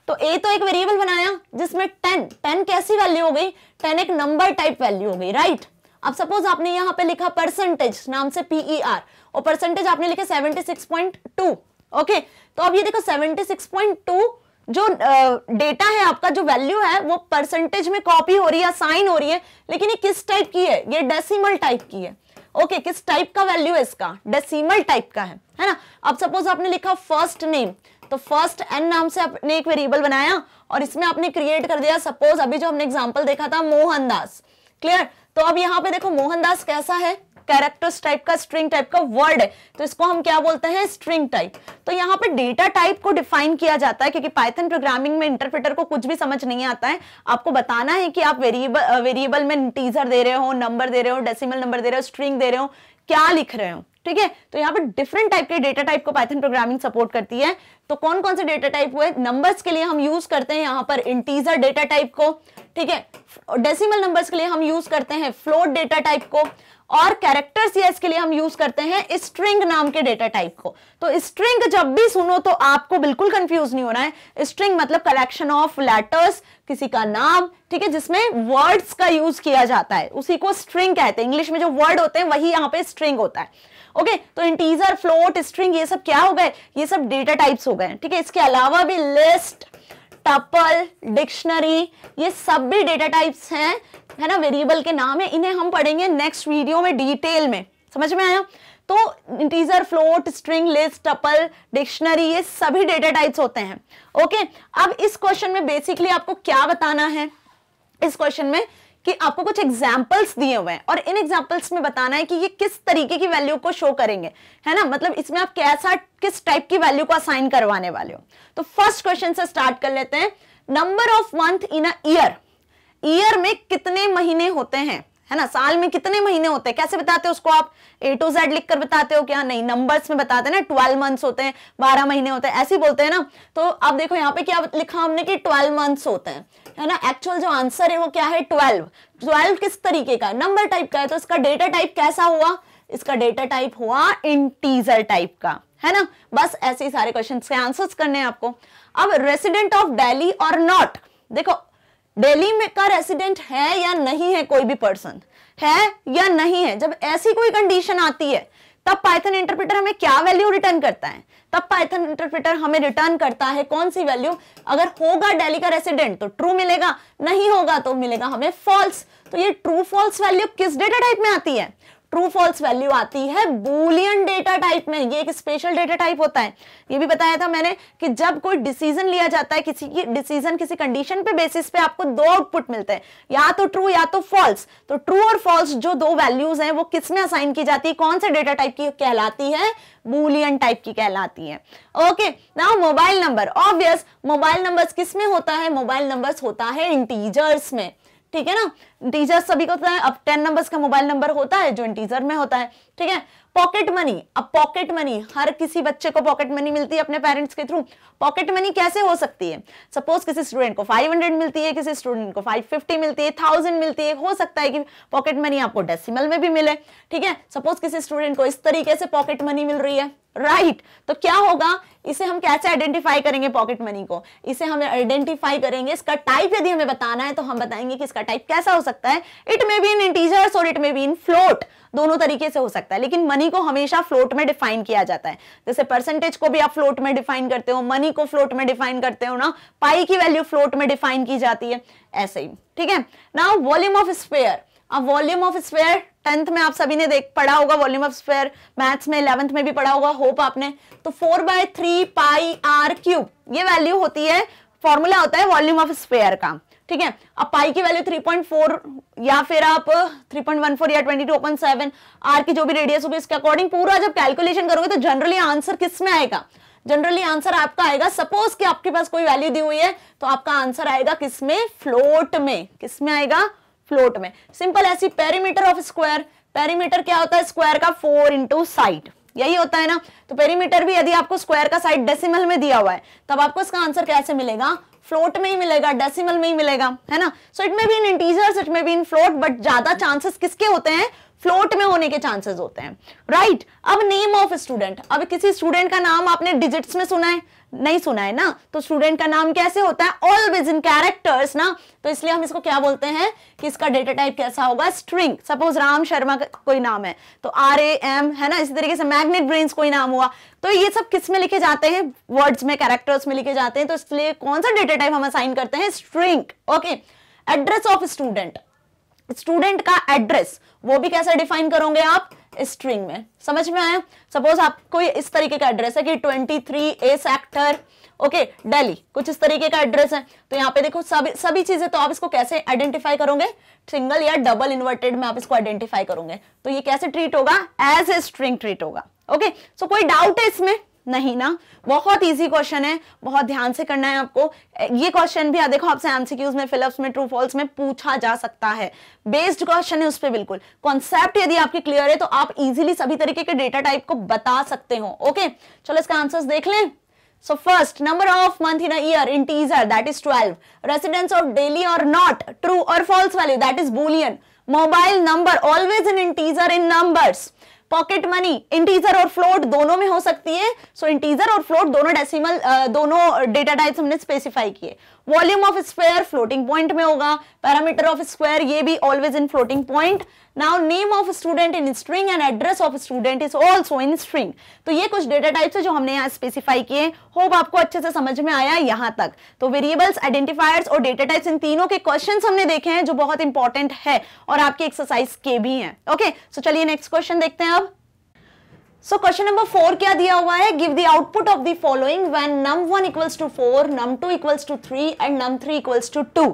Speaker 1: तो a तो एक वेरिएबल बनाया जिसमें 10 कैसी वैल्यू हो गई? 10 एक नंबर टाइप वैल्यू हो गई, राइट। अब सपोज आपने यहाँ पे लिखा परसेंटेज नाम से PER, और परसेंटेज आपने लिखा 76.2। ओके, तो अब ये देखो 76.2 जो डेटा है आपका, जो वैल्यू है वो परसेंटेज में कॉपी हो रही है, साइन हो रही है, लेकिन ये किस टाइप की है? ये डेसिमल टाइप की है। ओके, किस टाइप का वैल्यू है इसका? डेसिमल टाइप का है ना। अब सपोज आपने लिखा फर्स्ट नेम, तो फर्स्ट n नाम से आपने एक वेरिएबल बनाया और इसमें आपने क्रिएट कर दिया, सपोज अभी जो हमने एग्जांपल देखा था मोहनदास। क्लियर? तो अब यहाँ पे देखो मोहनदास कैसा है? कैरेक्टर्स टाइप का, स्ट्रिंग टाइप का वर्ड है, तो इसको हम क्या बोलते हैं? String type. तो यहाँ पे डेटा टाइप को डिफाइन किया जाता है, क्योंकि पाइथन प्रोग्रामिंग में इंटरप्रेटर को कुछ भी समझ नहीं आता है। आपको बताना है कि आप वेरिएबल में इंटीजर दे रहे हो, नंबर दे रहे हो, डेसिमल नंबर दे रहे हो, स्ट्रिंग दे रहे हो, क्या लिख रहे हो, ठीक है। तो यहाँ पे डिफरेंट टाइप के डेटा टाइप को पाइथन प्रोग्रामिंग सपोर्ट करती है। तो कौन कौन से डेटा टाइप हुए? नंबर्स के लिए हम यूज करते हैं यहाँ पर इंटीजर डेटा टाइप को, ठीक है। डेसिमल नंबर्स के लिए हम यूज करते हैं फ्लोट डेटा टाइप को, और कैरेक्टर्स या इसके लिए हम यूज करते हैं स्ट्रिंग नाम के डेटा टाइप को। तो स्ट्रिंग जब भी सुनो तो आपको बिल्कुल कंफ्यूज नहीं होना है। स्ट्रिंग मतलब कलेक्शन ऑफ लेटर्स, किसी का नाम, ठीक है, जिसमें वर्ड्स का यूज किया जाता है, उसी को स्ट्रिंग कहते हैं। इंग्लिश में जो वर्ड होते हैं वही यहाँ पे स्ट्रिंग होता है। ओके, तो इंटीजर, फ्लोट, स्ट्रिंग, ये सब क्या हो गए? ये सब डेटा टाइप्स हो गए, ठीक है। इसके अलावा भी लिस्ट, टपल, डिक्शनरी, ये सब भी डेटा टाइप्स हैं, है ना, वेरिएबल के नाम है। इन्हें हम पढ़ेंगे नेक्स्ट वीडियो में डिटेल में, समझ में आया। तो integer, float, string, list, tuple, dictionary, ये सभी डेटा टाइप्स होते हैं। ओके, अब इस क्वेश्चन में बेसिकली आपको क्या बताना है, इस क्वेश्चन में कि आपको कुछ एग्जाम्पल्स दिए हुए हैं और इन एग्जाम्पल्स में बताना है कि ये किस तरीके की वैल्यू को शो करेंगे, है ना, मतलब इसमें आप कैसा, किस टाइप की वैल्यू को असाइन करवाने वाले हो। तो फर्स्ट क्वेश्चन से स्टार्ट कर लेते हैं। Number of month in a year, year में कितने महीने होते हैं, है ना, साल में कितने महीने होते हैं, कैसे बताते हो उसको आप A to Z लिखकर बताते हो क्या? नहीं, नंबर्स में बताते हैं ना, 12 मंथ्स होते हैं, 12 महीने होते हैं, ऐसे ही बोलते हैं ना। तो अब देखो यहाँ पे क्या लिखा हमने कि 12 मंथ्स होते हैं, है ना। एक्चुअल जो आंसर है वो क्या है? 12। 12 किस तरीके का? नंबर टाइप का है, तो इसका डेटा टाइप कैसा हुआ? इसका डेटा टाइप हुआ इंटीजर टाइप का, है ना। बस ऐसे ही सारे क्वेश्चन के आंसर्स करने हैं आपको। अब रेसिडेंट ऑफ दिल्ली और नॉट, देखो दिल्ली में का रेसिडेंट है या नहीं है, कोई भी पर्सन है या नहीं है, जब ऐसी कोई कंडीशन आती है तब पाइथन इंटरप्रेटर हमें क्या वैल्यू रिटर्न करता है? तब पाइथन इंटरप्रेटर हमें रिटर्न करता है कौन सी वैल्यू? अगर होगा दिल्ली का रेसिडेंट तो ट्रू मिलेगा, नहीं होगा तो मिलेगा हमें फॉल्स। तो ये ट्रू फॉल्स वैल्यू किस डेटा टाइप में आती है? ट्रू फॉल्स वैल्यू आती है बूलियन डेटा टाइप में। ये एक स्पेशल डेटा टाइप होता है। ये भी बताया था मैंने कि जब कोई डिसीजन लिया जाता है, किसी की डिसीजन किसी कंडीशन पे बेसिस पे आपको दो आउटपुट मिलते हैं, या तो ट्रू या तो फॉल्स। तो ट्रू और फॉल्स जो दो वैल्यूज हैं वो किस में असाइन की जाती है, कौन से डेटा टाइप की कहलाती है? बूलियन टाइप की कहलाती है। Okay, now mobile number, obvious mobile numbers किस में होता है? मोबाइल नंबर्स होता है इंटीजर्स में, ठीक है ना। इंटीजर सभी को होता है। अब 10 नंबर्स का मोबाइल नंबर होता है जो इंटीजर में होता है, ठीक है। पॉकेट मनी, अब पॉकेट मनी, हर किसी बच्चे को पॉकेट मनी मिलती है अपने पेरेंट्स के थ्रू। पॉकेट मनी कैसे हो सकती है? सपोज किसी स्टूडेंट को 500 मिलती है, किसी स्टूडेंट को 550 मिलती है, 1000 मिलती है। हो सकता है कि पॉकेट मनी आपको डेसिमल में भी मिले, ठीक है। सपोज किसी स्टूडेंट को इस तरीके से पॉकेट मनी मिल रही है, राइट। तो क्या होगा, इसे हम कैसे आइडेंटिफाई करेंगे? पॉकेट मनी को इसे हम आइडेंटिफाई करेंगे, इसका टाइप यदि हमें बताना है तो हम बताएंगे कि इसका टाइप कैसा हो सकता है। It may be in integers और it may be in float, दोनों तरीके से हो सकता है, लेकिन मनी को हमेशा फ्लोट में डिफाइन किया जाता है। जैसे परसेंटेज को भी आप फ्लोट में डिफाइन करते हो, मनी को फ्लोट में डिफाइन करते हो ना, पाई की वैल्यू फ्लोट में डिफाइन की जाती है, ऐसे ही, ठीक है। नाउ वॉल्यूम ऑफ स्फीयर, अब वॉल्यूम ऑफ स्फीयर 10th में आप सभी ने पढ़ा होगा, वॉल्यूम ऑफ स्फीयर मैथ्स में 11th में भी पढ़ा होगा, होप आपने। तो 4/3 पाई आर क्यूब ये वैल्यू होती है, फॉर्मूला होता है वॉल्यूम ऑफ स्फीयर का, ठीक है। अब पाई की वैल्यू 3.4 या फिर आप 3.14 या 22/7, आर की जो भी रेडियस होगी इसके अकॉर्डिंग पूरा जब कैलकुलेशन करोगे तो जनरली आंसर किस में आएगा? जनरली आंसर आपका आएगा, सपोज कि आपके पास कोई वैल्यू दी हुई है तो आपका आंसर आएगा किस में? फ्लोट में। किस में आएगा? फ्लोट में। सिंपल ऐसी। पेरीमीटर ऑफ स्क्वायर, पेरीमीटर क्या होता है? स्क्वायर का 4 इंटू साइड, यही होता है ना। तो पेरीमीटर भी यदि आपको स्क्वायर का साइड डेसिमल में दिया हुआ है तब आपको इसका आंसर कैसे मिलेगा? फ्लोट में ही मिलेगा, डेसिमल में ही मिलेगा, है ना। So it may be in integers, it may be in float, but ज्यादा चांसेस किसके होते हैं? फ्लोट में होने के चांसेस होते हैं, राइट। अब नेम ऑफ स्टूडेंट, अब किसी स्टूडेंट का नाम आपने डिजिट्स में सुना है? नहीं सुना है ना। तो स्टूडेंट का नाम कैसे होता है? ऑलवेज इन कैरेक्टर्स ना। तो इसलिए हम इसको क्या बोलते हैं कि इसका डेटा टाइप कैसा होगा? स्ट्रिंग। सपोज राम शर्मा का कोई नाम है तो RAM, है ना। इसी तरीके से मैग्नेट ब्रेन्स कोई नाम हुआ तो ये सब किस में लिखे जाते हैं? वर्ड्स में, कैरेक्टर्स में लिखे जाते हैं। तो इसलिए कौन सा डेटा टाइप हम असाइन करते हैं? String. Okay. Address of student, student का एड्रेस वो भी कैसे डिफाइन करोगे आप? स्ट्रिंग में। समझ में आया? सपोज आपको इस तरीके का एड्रेस है कि 23A सेक्टर, ओके, दिल्ली, कुछ इस तरीके का एड्रेस है। तो यहाँ पे देखो सभी चीजें, तो आप इसको कैसे आइडेंटिफाई करोगे? सिंगल या डबल इन्वर्टेड में आप इसको आइडेंटिफाई करोगे। तो ये कैसे ट्रीट होगा? एज ए स्ट्रिंग ट्रीट होगा। ओके, सो कोई डाउट है इसमें? नहीं ना। बहुत इजी क्वेश्चन है, बहुत ध्यान से करना है आपको। ये क्वेश्चन भी देखो आपसे एमसीक्यूज में, फिलअप्स में, ट्रू फॉल्स में पूछा जा सकता है। बेस्ड क्वेश्चन है उस पे बिल्कुल। कॉन्सेप्ट यदि आपके क्लियर है तो आप इजीली सभी तरीके के डेटा टाइप को बता सकते हो। ओके, चलो इसका आंसर्स देख लें। So first, number of month in a year, integer, that is 12. Residence of daily or not, true or false value, that is boolean. Mobile number, always an integer in numbers. Pocket money integer और float दोनों में हो सकती है, सो integer और float दोनों decimal दोनों data types हमने स्पेसिफाई किए। Volume of square floating point में होगा, पैरामीटर ऑफ स्क्वायर ये भी always in floating point. Now name of student in string and address of student is also in string. तो ये कुछ डेटा टाइप्स है जो हमने यहाँ स्पेसिफाई किए। होप आपको अच्छे से समझ में आया यहां तक। तो वेरिएबल्स, आइडेंटिफायर्स और डेटा टाइप्स इन तीनों के क्वेश्चंस हमने देखे हैं जो बहुत इंपॉर्टेंट है और आपके एक्सरसाइज के भी हैं। ओके, सो चलिए नेक्स्ट क्वेश्चन देखते हैं अब। सो क्वेश्चन नंबर 4 क्या दिया हुआ है, give the output of the following when num1 equals to 4, num2 equals to 3 and num3 equals to 2।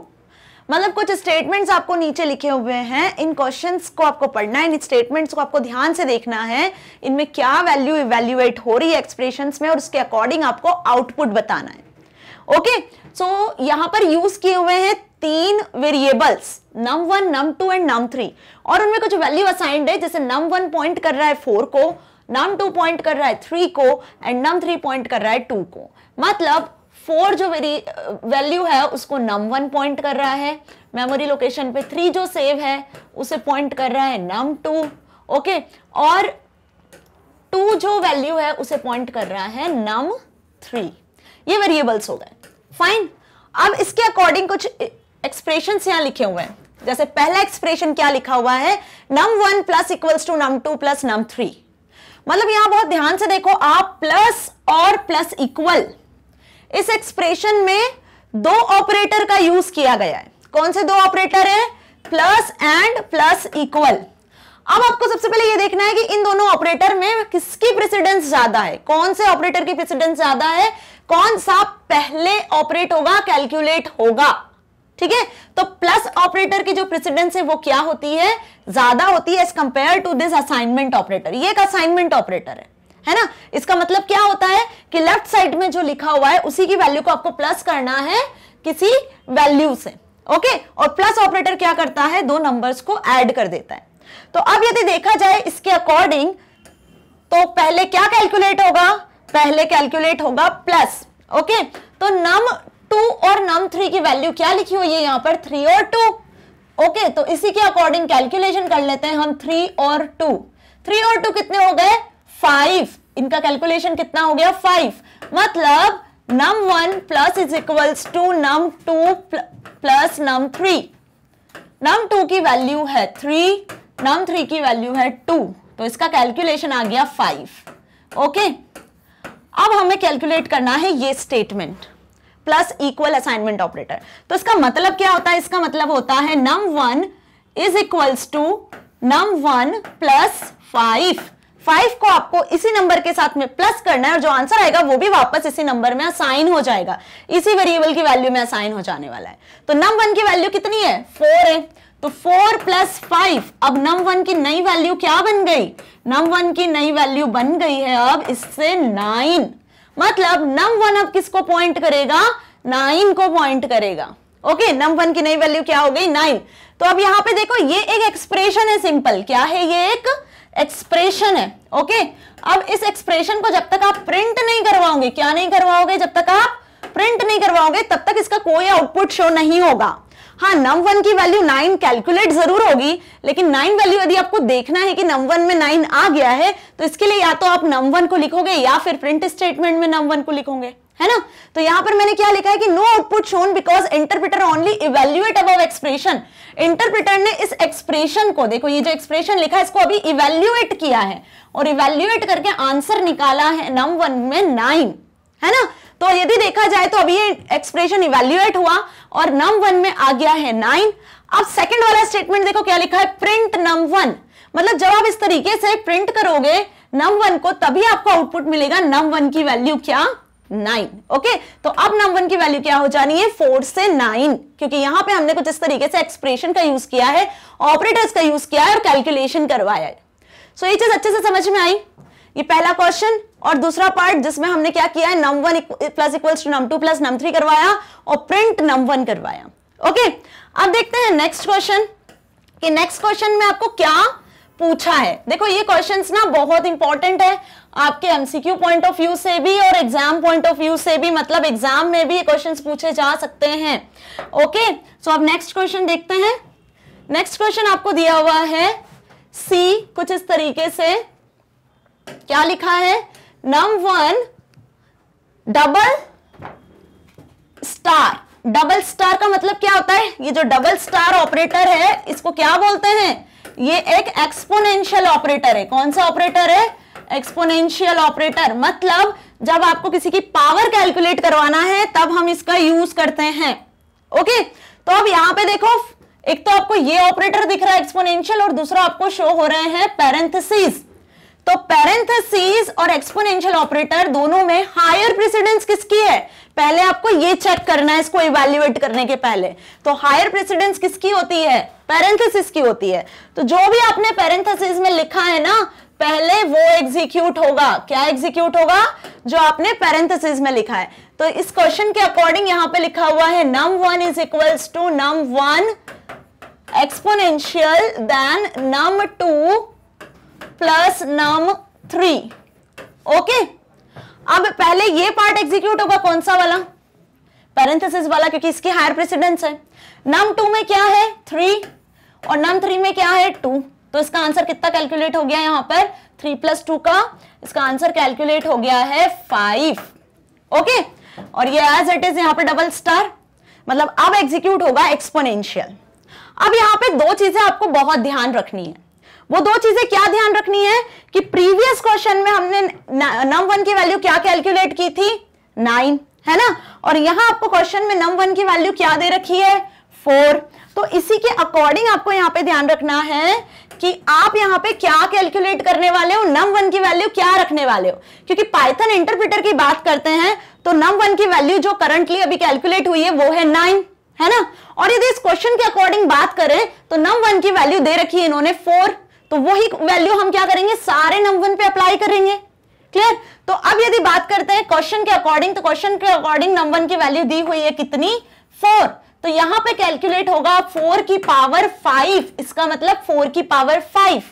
Speaker 1: मतलब कुछ स्टेटमेंट्स आपको नीचे लिखे हुए हैं, इन क्वेश्चंस को आपको पढ़ना है, इन स्टेटमेंट्स को आपको ध्यान से देखना है, इनमें क्या वैल्यू इवैल्यूएट हो रही है एक्सप्रेशंस में और उसके अकॉर्डिंग आपको आउटपुट बताना है। ओके, सो यहां पर यूज किए हुए हैं 3 variables num1, num2 and num3 और उनमें कुछ वैल्यू असाइंड है, जैसे num1 पॉइंट कर रहा है 4 को, num2 पॉइंट कर रहा है 3 को एंड num3 पॉइंट कर रहा है 2 को। मतलब 4 जो वैल्यू है उसको num1 पॉइंट कर रहा है, मेमोरी लोकेशन पे 3 जो सेव है उसे पॉइंट कर रहा है num2। ओके, और 2 जो वैल्यू है उसे पॉइंट कर रहा है num3। ये वेरिएबल्स हो गए, फाइन। अब इसके अकॉर्डिंग कुछ एक्सप्रेशंस यहां लिखे हुए हैं। जैसे पहला एक्सप्रेशन क्या लिखा हुआ है, num1 plus equals to num2 plus num3। मतलब यहां बहुत ध्यान से देखो आप, प्लस और प्लस इक्वल, इस एक्सप्रेशन में 2 ऑपरेटर का यूज किया गया है। कौन से 2 ऑपरेटर है, प्लस एंड प्लस इक्वल। अब आपको सबसे पहले ये देखना है कि इन दोनों ऑपरेटर में किसकी प्रेसिडेंस ज्यादा है, कौन से ऑपरेटर की प्रेसिडेंस ज्यादा है, कौन सा पहले ऑपरेट होगा, कैलकुलेट होगा। ठीक है, तो प्लस ऑपरेटर की जो प्रेसिडेंस है वो क्या होती है, ज्यादा होती है as compare to this assignment operator. ये एक असाइनमेंट ऑपरेटर है ना। इसका मतलब क्या होता है कि लेफ्ट साइड में जो लिखा हुआ है उसी की वैल्यू को आपको प्लस करना है किसी वैल्यू से। ओके, और प्लस ऑपरेटर क्या करता है, 2 नंबर्स को ऐड कर देता है। तो अब यदि देखा जाए इसके अकॉर्डिंग, तो पहले क्या कैलकुलेट होगा, पहले कैलकुलेट होगा प्लस। ओके, तो num2 और num3 की वैल्यू क्या लिखी हुई है यहां पर, 3 और 2। ओके, तो इसी के अकॉर्डिंग कैलकुलेशन कर लेते हैं हम, 3 और 2। 3 और 2 कितने हो गए, 5। इनका कैलकुलेशन कितना हो गया, 5। मतलब num1 plus is equals to num2 plus num3। num2 की वैल्यू है 3, num3 की वैल्यू है 2, तो इसका कैलकुलेशन आ गया 5। ओके, अब हमें कैलकुलेट करना है ये statement plus equal assignment operator. तो इसका मतलब क्या होता है, इसका मतलब होता है num1 is equals to num1 plus 5। 5 को आपको इसी नंबर के साथ में प्लस करना है और जो आंसर आएगा वो भी वापस इसी नंबर में असाइन हो जाएगा, इसी वेरिएबल की वैल्यू में असाइन हो जाने वाला है। तो num1 की वैल्यू कितनी है, 4 है, तो 4 प्लस 5। अब num1 की नई वैल्यू क्या बन गई, num1 की नई वैल्यू बन गई है अब इससे 9। मतलब num1 अब किसको पॉइंट करेगा, 9 को पॉइंट करेगा। ओके, num1 की नई वैल्यू क्या हो गई, 9। तो अब यहां पे देखो ये एक एक्सप्रेशन है, सिंपल क्या है, ये एक एक्सप्रेशन है। ओके, अब इस एक्सप्रेशन को जब तक आप प्रिंट नहीं करवाओगे, क्या नहीं करवाओगे, जब तक आप प्रिंट नहीं करवाओगे तब तक इसका कोई आउटपुट शो नहीं होगा। हाँ, num1 की वैल्यू 9 कैलकुलेट जरूर होगी, लेकिन 9 वैल्यू यदि आपको देखना है कि num1 में 9 आ गया है तो इसके लिए या तो आप num1 को लिखोगे या फिर प्रिंट स्टेटमेंट में num1 को लिखोगे, है ना। तो यहां पर मैंने क्या लिखा है कि no output shown because interpreter only evaluate above expression. Interpreter ने इस एक्सप्रेशन को, देखो ये जो एक्सप्रेशन लिखा है इसको अभी इवैल्यूएट किया है और इवैल्यूएट करके आंसर निकाला है num1 में 9, है ना। तो यदि देखा जाए तो अभी ये एक्सप्रेशन इवैल्यूएट हुआ और num1 में आ गया है 9। अब सेकंड वाला स्टेटमेंट देखो क्या लिखा है, प्रिंट num1। मतलब जब आप इस तरीके से प्रिंट करोगे num1 को तभी आपको आउटपुट मिलेगा, num1 की वैल्यू क्या, 9। ओके, तो अब num1 की वैल्यू क्या हो जानी है, 4 से 9, क्योंकि यहां पे हमने कुछ इस तरीके से एक्सप्रेशन का यूज किया है, ऑपरेटर्स का यूज किया है और कैलकुलेशन करवाया है। सो ये चीज अच्छे से समझ में आई, ये पहला क्वेश्चन। और दूसरा पार्ट जिसमें हमने क्या किया है, num1 plus equals to num2 plus num3 करवाया और प्रिंट num1 करवाया। ओके, अब देखते हैं नेक्स्ट क्वेश्चन कि नेक्स्ट क्वेश्चन में आपको क्या पूछा है। देखो ये क्वेश्चंस ना बहुत इंपॉर्टेंट है आपके एमसीक्यू पॉइंट ऑफ व्यू से भी और एग्जाम पॉइंट ऑफ व्यू से भी, मतलब एग्जाम में भी ये क्वेश्चंस पूछे जा सकते हैं। ओके, सो अब नेक्स्ट क्वेश्चन देखते हैं। नेक्स्ट क्वेश्चन आपको दिया हुआ है सी कुछ इस तरीके से, क्या लिखा है, num1 double star. Double star का मतलब क्या होता है, ये जो डबल स्टार ऑपरेटर है इसको क्या बोलते हैं, ये एक एक्सपोनेंशियल ऑपरेटर है। कौन सा ऑपरेटर है, एक्सपोनेंशियल ऑपरेटर। मतलब जब आपको किसी की पावर कैलकुलेट करवाना है तब हम इसका यूज करते हैं। ओके, तो अब यहां पे देखो, एक तो आपको ये ऑपरेटर दिख रहा है एक्सपोनेंशियल, और दूसरा आपको शो हो रहे हैं पैरेंथेसिस। तो पैरेंथेसिस और एक्सपोनेंशियल ऑपरेटर दोनों में हायर प्रेसिडेंस किसकी है, पहले आपको ये चेक करना है इसको इवैल्यूएट करने के पहले। तो हायर प्रेसिडेंस किसकी होती है, पैरेंथेसिस की होती है। तो जो भी आपने पैरेंथेसिस में लिखा है ना, पहले वो एग्जीक्यूट होगा। क्या एग्जीक्यूट होगा, जो आपने पैरेंथेसिस में लिखा है। तो इस क्वेश्चन के अकॉर्डिंग यहां पे लिखा हुआ है num1 is equals to num1 exponential then num2 plus num3। Okay, अब पहले ये पार्ट एग्जीक्यूट होगा, कौन सा वाला, पैरेंथेसिस वाला, क्योंकि इसकी हायर प्रेसिडेंस है। num2 में क्या है 3 और num3 में क्या है 2। तो इसका आंसर कितना कैलकुलेट हो गया यहां पर, 3 + 2 का इसका आंसर कैलकुलेट हो गया है 5। ओके, और ये एज इट इज यहां पर डबल स्टार, मतलब अब एग्जीक्यूट होगा एक्सपोनेंशियल। अब यहां पे दो चीजें आपको बहुत ध्यान रखनी है। वो दो चीजें क्या ध्यान रखनी है कि प्रीवियस क्वेश्चन में हमने num1 की वैल्यू क्या कैलकुलेट की थी, 9, है ना, और यहां आपको क्वेश्चन में num1 की वैल्यू क्या दे रखी है, 4। तो इसी के अकॉर्डिंग आपको यहां पे ध्यान रखना है कि आप यहां पे क्या कैलकुलेट करने वाले हो, num1 की वैल्यू क्या रखने वाले हो। क्योंकि पाइथन इंटरप्रेटर की बात करते हैं तो num1 की वैल्यू जो करंटली अभी कैलकुलेट हुई है वो है 9, है ना। और यदि इस क्वेश्चन के अकॉर्डिंग बात करें तो num1 की वैल्यू दे रखी है इन्होंने 4, तो वही वैल्यू हम क्या करेंगे, सारे num1 पे अप्लाई करेंगे। क्लियर। तो अब यदि बात करते हैं क्वेश्चन के अकॉर्डिंग, तो क्वेश्चन के अकॉर्डिंग num1 की वैल्यू दी हुई है कितनी, 4। तो यहां पे कैलकुलेट होगा 4 की पावर 5, इसका मतलब 4 की पावर 5।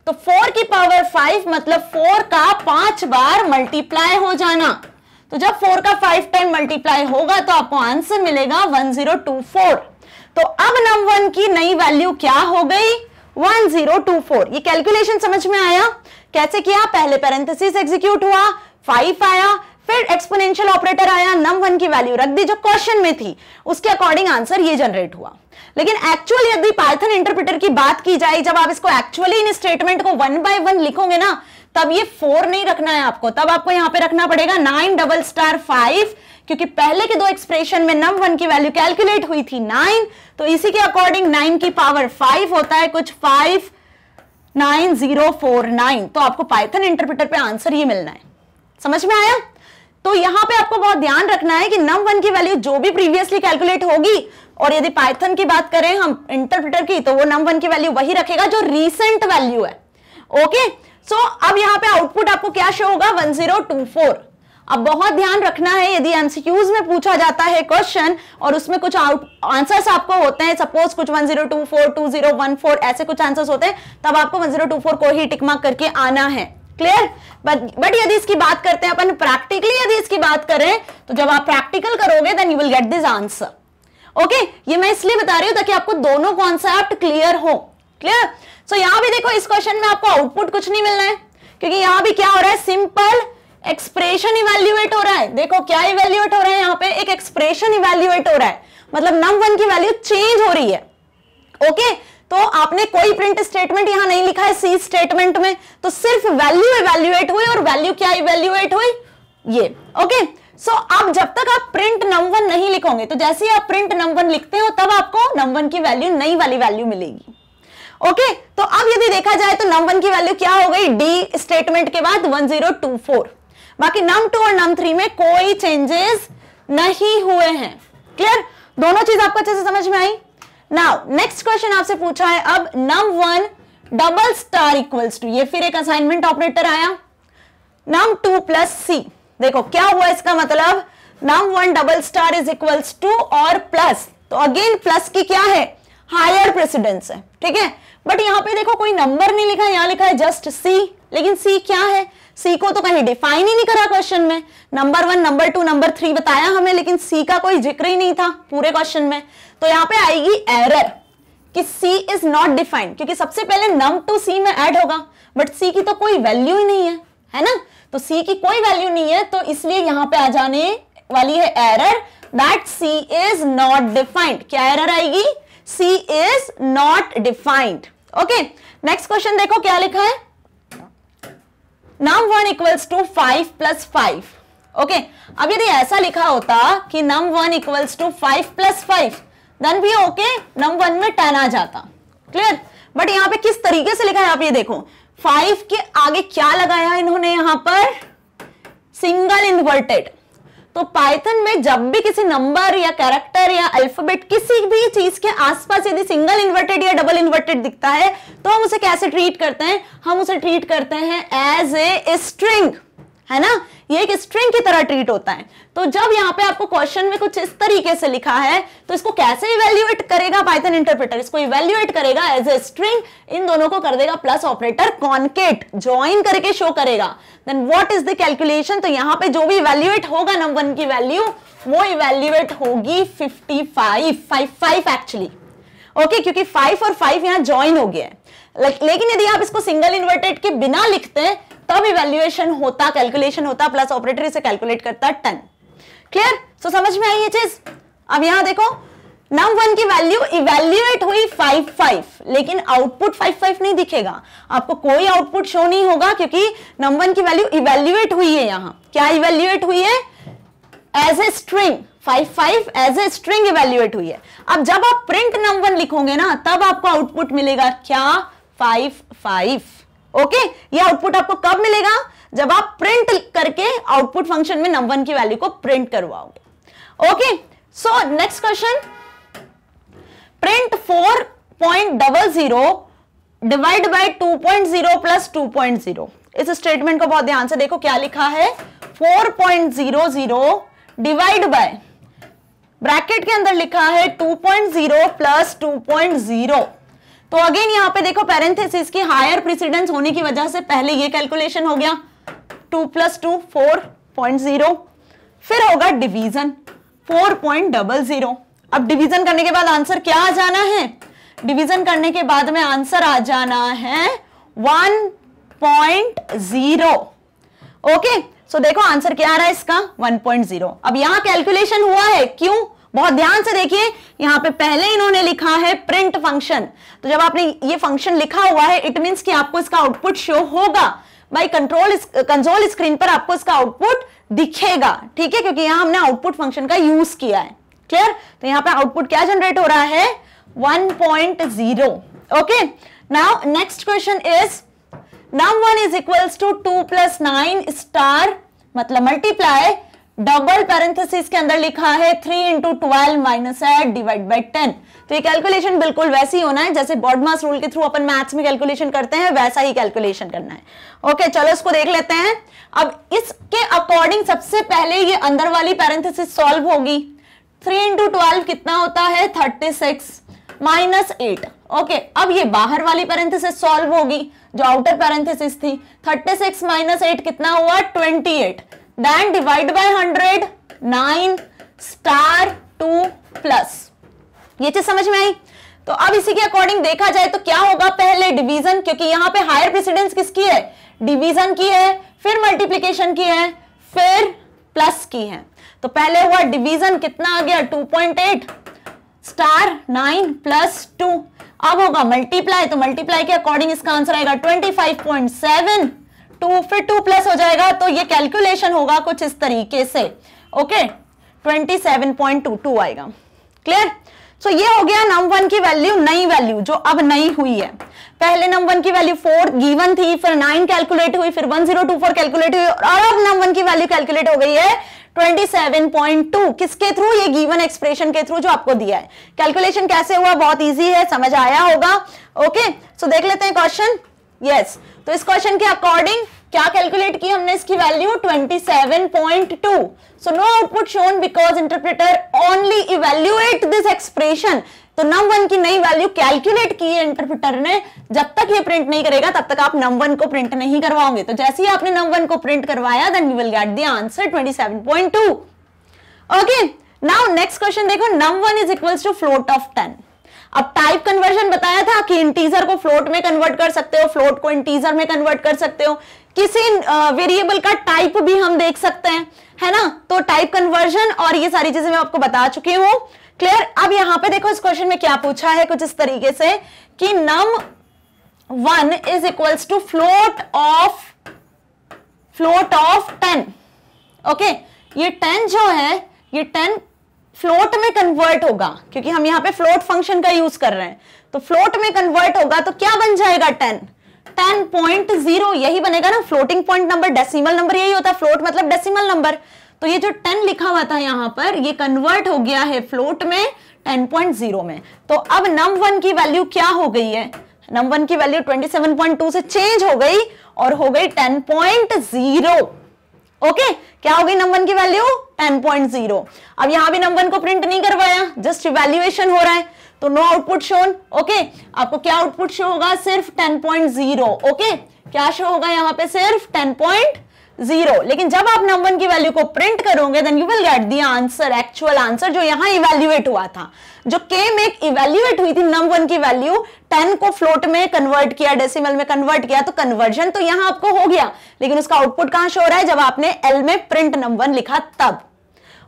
Speaker 1: तो 4 की पावर 5 मतलब 4 का 5 बार मल्टीप्लाई हो जाना। तो जब 4 का 5 टाइम मल्टीप्लाई होगा तो आपको आंसर मिलेगा 1024। तो अब num1 की नई वैल्यू क्या हो गई, 1024। ये कैलकुलेशन समझ में आया, कैसे किया, पहले पैरेंथेसिस एग्जीक्यूट हुआ, 5 आया, फिर एक्सपोनेंशियल ऑपरेटर आया, num1 की वैल्यू रख दी जो क्वेश्चन में थी, उसके अकॉर्डिंग आंसर ये जनरेट हुआ। लेकिन एक्चुअली यदि पाइथन इंटरप्रेटर की बात की जाए, जब आप इसको एक्चुअली इन स्टेटमेंट को 1 by 1 लिखोगे ना, तब ये 4 नहीं रखना है आपको, तब आपको यहां पे रखना पड़ेगा 9*5, क्योंकि पहले के दो एक्सप्रेशन में num1 की वैल्यू कैलकुलेट हुई थी 9, तो इसी के अकॉर्डिंग 9 की पावर 5 होता है कुछ 59049। तो आपको पाइथन इंटरप्रेटर पे आंसर ये मिलना है। समझ में आया। तो यहां पे आपको बहुत ध्यान रखना है कि num1 की वैल्यू जो भी प्रीवियसली कैलकुलेट होगी, और यदि पाइथन की बात करें हम इंटरप्रेटर की, तो वो num1 की वैल्यू वही रखेगा जो रीसेंट वैल्यू है। ओके, सो अब यहां पे आउटपुट आपको क्या शो होगा, 1024। अब बहुत ध्यान रखना है, यदि एमसीक्यूज में पूछा जाता है क्वेश्चन और उसमें कुछ आंसर्स आपको होते हैं, सपोज कुछ 1024, 2014 ऐसे कुछ आंसर्स होते हैं, तब आपको 1024 को ही टिक मार्क करके आना है। क्लियर। बट यदि इसकी बात करते हैं अपन प्रैक्टिकली, यदि इसकी बात करें तो जब आप प्रैक्टिकल करोगे then you will get this answer. Okay, ये मैं इसलिए बता रही हूं ताकि आपको दोनों कॉन्सेप्ट क्लियर हो। क्लियर। सो यहां भी देखो, इस क्वेश्चन में आपको आउटपुट कुछ नहीं मिलना है, क्योंकि यहां भी क्या हो रहा है, सिंपल एक्सप्रेशन इवैल्यूएट हो रहा है। देखो क्या इवैल्यूएट हो रहा है, यहां पे एक एक्सप्रेशन इवैल्यूएट हो रहा है, मतलब num1 की वैल्यू चेंज हो रही है। ओके, तो आपने कोई प्रिंट स्टेटमेंट यहां नहीं लिखा है सी स्टेटमेंट में, तो सिर्फ वैल्यू इवैल्यूएट हुई, और वैल्यू क्या इवैल्यूएट हुई, ये। ओके, सो अब जब तक आप प्रिंट num1 नहीं लिखोगे, तो जैसे ही आप प्रिंट num1 लिखते हो तब आपको num1 की वैल्यू नई वाली वैल्यू मिलेगी। ओके, तो अब यदि देखा जाए तो num1 की वैल्यू क्या हो गई, डी स्टेटमेंट के बाद 1024। बाकी num2 और num3 में कोई चेंजेस नहीं हुए हैं। क्लियर। दोनों चीज आपको अच्छे से समझ में आई। नाउ नेक्स्ट क्वेश्चन आपसे पूछा है अब num1 double star equals to, ये फिर एक असाइनमेंट ऑपरेटर आया, num2 प्लस सी। देखो क्या हुआ, इसका मतलब num1 double star is equals to और प्लस, तो अगेन प्लस की क्या है, हायर प्रेसिडेंस है। ठीक है, बट यहां पे देखो कोई नंबर नहीं लिखा है, यहां लिखा है जस्ट सी। लेकिन सी क्या है, सी को तो कहीं डिफाइन ही नहीं करा क्वेश्चन में। नंबर 1, नंबर 2, नंबर 3 बताया हमें, लेकिन सी का कोई जिक्र ही नहीं था पूरे क्वेश्चन में। तो यहां पे आएगी एरर कि सी इज नॉट डिफाइंड, क्योंकि सबसे पहले num2 सी में ऐड होगा, बट सी की तो कोई वैल्यू ही नहीं है। है ना, तो सी की कोई वैल्यू नहीं है, तो इसलिए यहां पे आ जाने वाली है error that C is not defined. क्या एरर आएगी? C is not defined. Okay, next question देखो क्या लिखा है, num1 इक्वल्स टू 5 + 5। ओके, अब यदि ऐसा लिखा होता कि num1 इक्वल्स टू 5 + 5 देन भी ओके, num1 में 10 आ जाता, क्लियर। बट यहां पे किस तरीके से लिखा है आप ये देखो, 5 के आगे क्या लगाया इन्होंने यहां पर, सिंगल इन्वर्टेड। तो पाइथन में जब भी किसी नंबर या कैरेक्टर या अल्फाबेट किसी भी चीज के आसपास यदि सिंगल इन्वर्टेड या डबल इन्वर्टेड दिखता है तो हम उसे कैसे ट्रीट करते हैं, हम उसे ट्रीट करते हैं एज ए स्ट्रिंग, है ना, ये एक स्ट्रिंग की तरह ट्रीट होता है। तो जब यहाँ पे आपको क्वेश्चन में कुछ इस तरीके से लिखा है तो इसको कैसे इवैल्यूएट करेगा पाइथन इंटरप्रेटर, इसको इवैल्यूएट करेगा एज ए स्ट्रिंग, इन दोनों को कर देगा प्लस ऑपरेटर कॉन्केट, ज्वाइन करके शो करेगा। Then what is the calculation, तो यहाँ पे जो भी इवैल्यूएट होगा num1 की वैल्यू वो इवैल्यूएट होगी 55 एक्चुअली, ओके, क्योंकि 5 और 5 यहाँ ज्वाइन हो गया है। लेकिन यदि आप इसको सिंगल इन्वर्टेड के बिना लिखते हैं तब इवैल्यूएशन होता, कैलकुलेशन होता, प्लस ऑपरेटर इसे कैलकुलेट करता 10। क्लियर? सो समझ में आई ये चीज। अब यहां देखो num1 की वैल्यू इवैल्यूएट हुई 5 लेकिन आउटपुट 5 नहीं दिखेगा, आपको कोई आउटपुट शो नहीं होगा क्योंकि num1 की वैल्यू इवैल्यूएट हुई है। यहां क्या इवैल्यूएट हुई है? As a string, 5 as a string evaluate हुई है। अब जब आप प्रिंट num1 लिखोगे ना तब आपको आउटपुट मिलेगा क्या? 5। ओके, ये आउटपुट आपको कब मिलेगा? जब आप प्रिंट करके आउटपुट फंक्शन में num1 की वैल्यू को प्रिंट करवाओगे। Okay, so next question, print 4.00 divide by 2.0 plus 2.0। इस स्टेटमेंट को बहुत ध्यान से देखो क्या लिखा है, 4.00 डिवाइड बाय, ब्रैकेट के अंदर लिखा है 2.0 प्लस 2.0। तो अगेन यहां पे देखो पैरेंथेसिस की हायर प्रेसिडेंस होने की वजह से पहले ये कैलकुलेशन हो गया 2 + 2 4.0, फिर होगा डिवीजन 4.00। अब डिवीजन करने के बाद आंसर क्या आ जाना है? डिवीजन करने के बाद में आंसर आ जाना है 1.0। ओके, सो देखो आंसर क्या आ रहा है इसका 1.0। अब यहां कैलकुलेशन हुआ है, क्यों? बहुत ध्यान से देखिए, यहां पे पहले इन्होंने लिखा है प्रिंट फंक्शन, तो जब आपने ये फंक्शन लिखा हुआ है इट मींस कि आपको इसका आउटपुट शो होगा भाई, कंसोल स्क्रीन पर आपको इसका आउटपुट दिखेगा, ठीक है, क्योंकि यहां हमने आउटपुट फंक्शन का यूज किया है। क्लियर? तो यहां पे आउटपुट क्या जनरेट हो रहा है? 1.0। Okay, now next question is num1 is equals to 2 + 9 star, मतलब मल्टीप्लाई, डबल पैरेंथेसिस के अंदर लिखा है 3 × 12 - 8 डिवाइड बाय 10। तो ये कैलकुलेशन बिल्कुल वैसी होना है जैसे बॉडमास रूल के थ्रू अपन मैथ्स में कैलकुलेशन करते हैं, वैसा ही कैलकुलेशन करना है। ओके, चलो इसको देख लेते हैं। अब इसके अकॉर्डिंग सबसे पहले ये अंदर वाली पैरेंथेसिस सॉल्व होगी। 3 × 12 कितना होता है? 36 - 8। ओके, अब ये बाहर वाली पैरेंथेसिस सॉल्व होगी जो आउटर पैरेंथेसिस थी। 36 - 8 कितना हुआ? 28। Then divide by 100, 9 star 2 plus. ये चीज समझ में आई? तो अब इसी के अकॉर्डिंग देखा जाए तो क्या होगा? पहले डिवीजन, क्योंकि यहां पे हायर प्रेसिडेंस किसकी है? डिवीजन की है, फिर मल्टीप्लिकेशन की है, फिर प्लस की है। तो पहले हुआ डिवीजन, कितना आ गया? 2.8 स्टार 9 + 2। अब होगा मल्टीप्लाई, तो मल्टीप्लाई के अकॉर्डिंग इसका आंसर आएगा 25.7, 2 फिर 2 प्लस हो जाएगा, तो ये कैलकुलेशन होगा कुछ इस तरीके से। ओके, 27.22 आएगा। क्लियर? सो ये हो गया num1 की वैल्यू, नई वैल्यू जो अब नई हुई है। पहले num1 की वैल्यू 4 गिवन थी, फिर 9 कैलकुलेट हुई, फिर 1024 कैलकुलेट हुई, और अब num1 की वैल्यू कैलकुलेट हो गई है 27.2। किसके थ्रू? ये गिवन एक्सप्रेशन के थ्रू जो आपको दिया है। कैलकुलेशन कैसे हुआ? बहुत इजी है, समझ आया होगा। ओके, सो देख लेते हैं क्वेश्चन। यस, तो इस क्वेश्चन के अकॉर्डिंग क्या कैलकुलेट की हमने इसकी value? 27.2। So no output shown because interpreter only evaluate this expression. तो num1 की नई वैल्यू कैलकुलेट की है इंटरप्रेटर ने। जब तक ये प्रिंट नहीं करेगा तब तक आप num1 को प्रिंट नहीं करवाओगे। तो जैसे ही आपने num1 को प्रिंट करवाया then you will get the answer 27.2। Okay, now next question देखो, num1 is equals to float of 10। अब टाइप कन्वर्जन बताया था कि इंटीजर को फ्लोट में कन्वर्ट कर सकते हो, फ्लोट को इंटीजर में कन्वर्ट कर सकते हो, किसी वेरिएबल का टाइप भी हम देख सकते हैं, है ना। तो टाइप कन्वर्जन और ये सारी चीजें मैं आपको बता चुकी हूं। क्लियर। अब यहां पे देखो इस क्वेश्चन में क्या पूछा है, कुछ इस तरीके से कि num1 is equals to float of 10। Okay, ये 10 जो है ये 10 फ्लोट में कन्वर्ट होगा, क्योंकि हम यहां पे फ्लोट फंक्शन का यूज कर रहे हैं, तो फ्लोट में कन्वर्ट होगा तो क्या बन जाएगा 10.0 यही बनेगा ना। Floating point number, decimal number यही होता है, फ्लोट मतलब डेसिमल नंबर। तो ये जो 10 लिखा हुआ था यहां पर ये कन्वर्ट हो गया है फ्लोट में 10.0 में। तो अब num1 की वैल्यू क्या हो गई है, num1 की वैल्यू 27.2 से चेंज हो गई और हो गई 10.0। ओके, क्या हो गई num1 की वैल्यू 10.0। अब यहां भी num1 को प्रिंट नहीं करवाया, जस्ट इवैल्यूएशन हो रहा है, तो नो आउटपुट शोन। ओके, आपको क्या आउटपुट शो होगा, सिर्फ 10.0। ओके, क्या शो होगा यहाँ पे, सिर्फ 10.0। लेकिन जब आप num1 की वैल्यू को प्रिंट करोगे then you will get the answer, actual answer जो यहाँ इवैल्यूएट हुआ था, जो के में इवैल्यूएट हुई थी num1 की वैल्यू 10 को फ्लोट में कन्वर्ट किया, डेसिमल में कन्वर्ट किया, तो कन्वर्जन तो यहाँ आपको हो गया, लेकिन उसका आउटपुट कहां शो हो रहा है, जब आपने एल में प्रिंट num1 लिखा तब।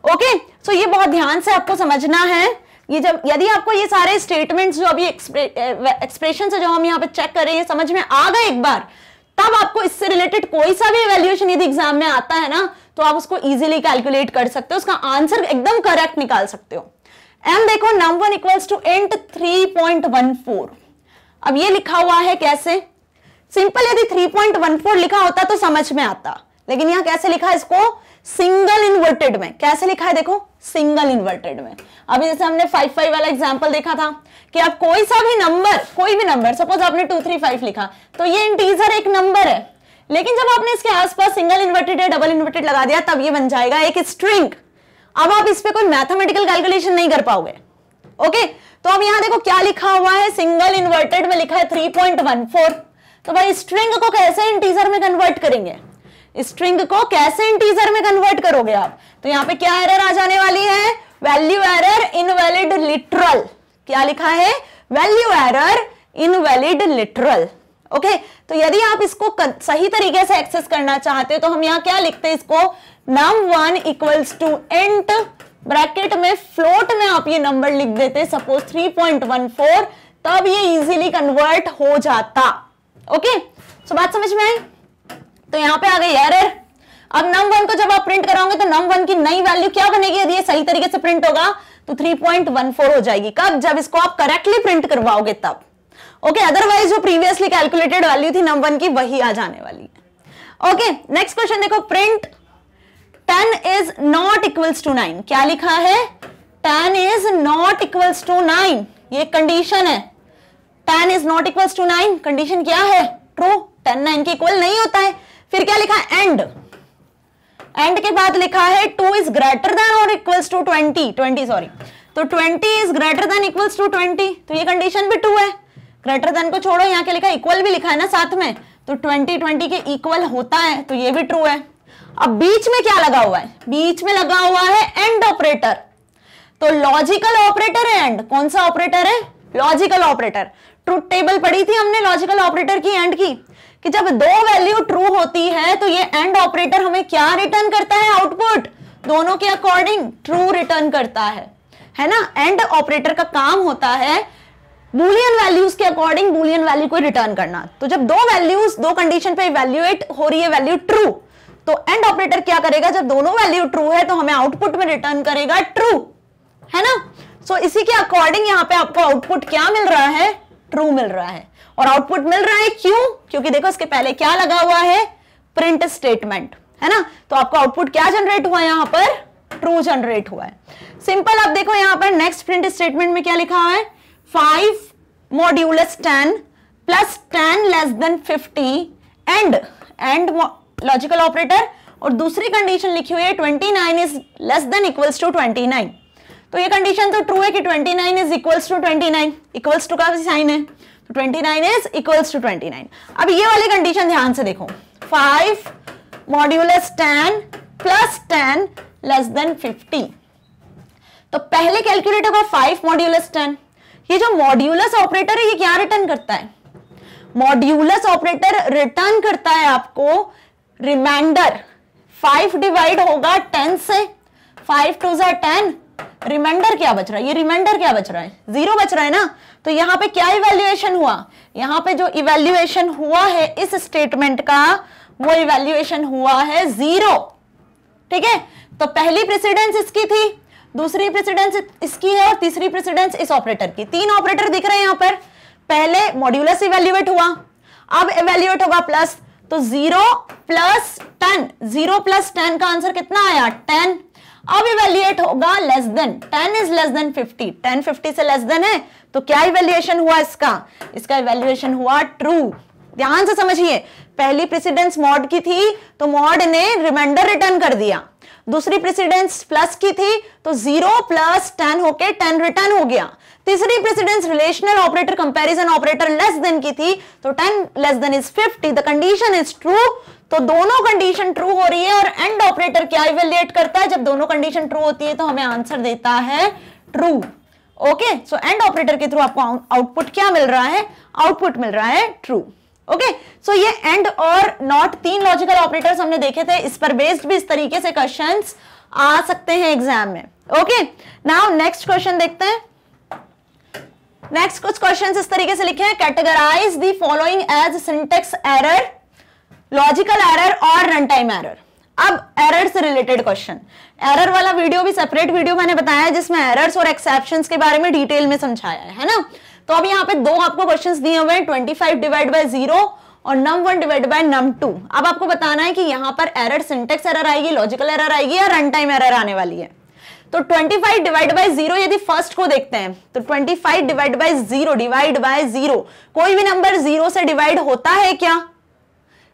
Speaker 1: ओके, सो ये बहुत ध्यान से आपको समझना है। ये जब यदि आपको ये सारे स्टेटमेंट्स जो अभी एक्सप्रेशन से जो हम यहाँ पे चेक कर रहे हैं समझ में आ गए एक बार, तब आपको इससे रिलेटेड कोई सा भी इवैल्यूएशन यदि एग्जाम में आता है ना तो आप उसको इजीली कैलकुलेट कर सकते हो, उसका आंसर एकदम करेक्ट निकाल सकते हो। एम देखो, num1 इक्वल्स टू int 3.14। अब ये लिखा हुआ है कैसे, सिंपल यदि 3.14 लिखा होता तो समझ में आता, लेकिन यहां कैसे लिखा है इसको, सिंगल इन्वर्टेड में। कैसे लिखा है देखो, सिंगल इन्वर्टेड में। अभी जैसे हमने 5 वाला एग्जांपल देखा था कि आप कोई सा भी नंबर, कोई भी नंबर, सपोज आपने 235 लिखा तो ये इंटीजर एक नंबर है, लेकिन जब आपने इसके आसपास सिंगल इन्वर्टेड या डबल इन्वर्टेड लगा दिया तब ये बन जाएगा एक स्ट्रिंग। अब आप इस पे कोई मैथमेटिकल कैलकुलेशन नहीं कर पाओगे। ओके, तो अब यहां देखो क्या लिखा हुआ है, सिंगल इन्वर्टेड में लिखा है 3.14। तो भाई स्ट्रिंग को कैसे इंटीजर में कन्वर्ट करेंगे, स्ट्रिंग को कैसे इंटीजर में कन्वर्ट करोगे आप, तो यहां पे क्या एरर आ जाने वाली है, वैल्यू एरर इनवैलिड लिटरल। क्या लिखा है, value error invalid literal. Okay, तो यदि आप इसको सही तरीके से एक्सेस करना चाहते हो तो हम यहां क्या लिखते हैं इसको, num1 equals to int bracket में फ्लोट में आप ये नंबर लिख देते, सपोज 3.14, तब ये इजीली कन्वर्ट हो जाता। ओके, सो बात समझ में आई। तो यहां पे आ गई एरर। अब num1 को जब आप प्रिंट कराओगे तो num1 की नई वैल्यू क्या बनेगी, यदि ये सही तरीके से प्रिंट होगा तो 3.14 हो जाएगी। कब, जब इसको आप करेक्टली प्रिंट करवाओगे तब। ओके, अदरवाइज जो प्रीवियसली कैलकुलेटेड वैल्यू थी num1 की वही आ जाने वाली है। ओके, नेक्स्ट क्वेश्चन देखो, print 10 is not equals to 9। क्या लिखा है, 10 इज नॉट इक्वल्स टू 9, ये कंडीशन है। 10 is not equals to 9, condition क्या है, ट्रू। 10 9 के इक्वल नहीं होता है। फिर क्या लिखा है, एंड। एंड के बाद लिखा है 2 इज ग्रेटर देन और इक्वल्स टू 20 सॉरी, तो 20 is greater than equals to 20, तो ये कंडीशन भी ट्रू है। ग्रेटर देन को छोड़ो, यहाँ क्या लिखा है, इक्वल भी लिखा है ना साथ में, तो 20 के इक्वल होता है, तो ये भी ट्रू है। अब बीच में क्या लगा हुआ है, बीच में लगा हुआ है एंड ऑपरेटर, तो लॉजिकल ऑपरेटर है एंड। कौन सा ऑपरेटर है, लॉजिकल ऑपरेटर। ट्रुथ टेबल पढ़ी थी हमने लॉजिकल ऑपरेटर की एंड की, कि जब दो वैल्यू ट्रू होती है तो ये एंड ऑपरेटर हमें क्या रिटर्न करता है, आउटपुट दोनों के अकॉर्डिंग ट्रू रिटर्न करता है ना। एंड ऑपरेटर का काम होता है बूलियन वैल्यूज के अकॉर्डिंग बूलियन वैल्यू को रिटर्न करना। तो जब दो वैल्यूज दो कंडीशन पे इवैल्यूएट हो रही है वैल्यू ट्रू, तो एंड ऑपरेटर क्या करेगा, जब दोनों वैल्यू ट्रू है तो हमें आउटपुट में रिटर्न करेगा ट्रू, है ना। सो इसी के अकॉर्डिंग यहाँ पे आपको आउटपुट क्या मिल रहा है, ट्रू मिल रहा है। और आउटपुट मिल रहा है क्यों, क्योंकि देखो इसके पहले क्या लगा हुआ है, प्रिंट स्टेटमेंट, है ना। तो आपको आउटपुट क्या जनरेट हुआ है, यहाँ पर ट्रू जनरेट हुआ है। सिंपल। आप देखो यहाँ पर नेक्स्ट प्रिंट स्टेटमेंट में क्या लिखा हुआ है, 5 modulus 10 plus 10 less than 50 and logical operator, और दूसरी कंडीशन लिखी हुई है 29 is less than equals to 29। तो ये कंडीशन तो ट्रू है कि 29 is equals to 29, equals to का साइन है, तो 29 इज इक्वल्स टू 29। अब ये वाली कंडीशन ध्यान से देखो, 5 मॉड्यूलस 10 प्लस 10 लेस देन 50। तो पहले कैलकुलेट होगा 5 मॉड्यूलस 10, ये जो मॉड्यूलस ऑपरेटर है ये क्या रिटर्न करता है? मॉड्यूलस ऑपरेटर रिटर्न करता है आपको रिमाइंडर। 5 डिवाइड होगा 10 से, 5 2 ज़ा 10, रिमाइंडर क्या बच रहा है? ये रिमाइंडर क्या बच रहा है? 0 बच रहा है ना। तो यहां पे क्या इवैल्यूएशन हुआ? यहां पे जो इवैल्यूएशन हुआ है इस स्टेटमेंट का, वो इवैल्यूएशन हुआ है 0। ठीक है, तो पहली प्रेसिडेंस इसकी थी, दूसरी प्रेसिडेंस इसकी है और तीसरी प्रेसिडेंस इस ऑपरेटर की। 3 ऑपरेटर दिख रहे हैं यहां पर। पहले मॉड्यूलस इवैल्यूएट हुआ, अब इवैल्यूएट होगा प्लस, तो 0 प्लस 10, 0 प्लस 10 का आंसर कितना आया? 10। अब इवैल्यूएट होगा less than, 10 is less than 50, 10 50 से लेस देन है, तो क्या इवैल्यूएशन हुआ इसका? इसका इवैल्यूएशन हुआ ट्रू। ध्यान से समझिए, पहली प्रेसिडेंस मॉड की थी तो मॉड ने रिमाइंडर रिटर्न कर दिया, दूसरी प्रेसिडेंस प्लस की थी तो 0 प्लस 10 होके 10 रिटर्न हो गया, तीसरी precedence relational operator comparison operator less than की थी तो 10 less then is 50, the condition is true. तो दोनों कंडीशन ट्रू हो रही है और एंड ऑपरेटर क्या इवैल्यूएट करता है? जब दोनों कंडीशन ट्रू होती है तो हमें आंसर देता है true. Okay, so and operator के थ्रू आपको आउटपुट क्या मिल रहा है? आउटपुट मिल रहा है ट्रू। ओके, सो ये एंड और नॉट 3 लॉजिकल ऑपरेटर्स हमने देखे थे, इस पर बेस्ड भी इस तरीके से क्वेश्चंस आ सकते हैं एग्जाम में। ओके, नाउ नेक्स्ट क्वेश्चन देखते हैं। नेक्स्ट कुछ क्वेश्चंस इस तरीके से लिखे हैं, categorize the following as syntax error, logical error और रन टाइम एरर। अब एरर से रिलेटेड क्वेश्चन, एरर वाला वीडियो भी सेपरेट वीडियो मैंने बताया है जिसमें एरर्स और एक्सेप्शंस के बारे में डिटेल में समझाया है ना। तो अब यहाँ पे 2 आपको क्वेश्चंस दिए हुए हैं, 25 डिवाइड बाय 0 और num1 डिवाइड बाय num2। अब आपको बताना है कि यहाँ पर एरर सिंटेक्स एरर आएगी, लॉजिकल एरर आएगी या रन टाइम एरर आने वाली है। तो 25 डिवाइड बाय 0 यदि फर्स्ट को देखते हैं तो 25 डिवाइड बाय 0 डिवाइड बाय 0, कोई भी नंबर 0 से डिवाइड होता है क्या?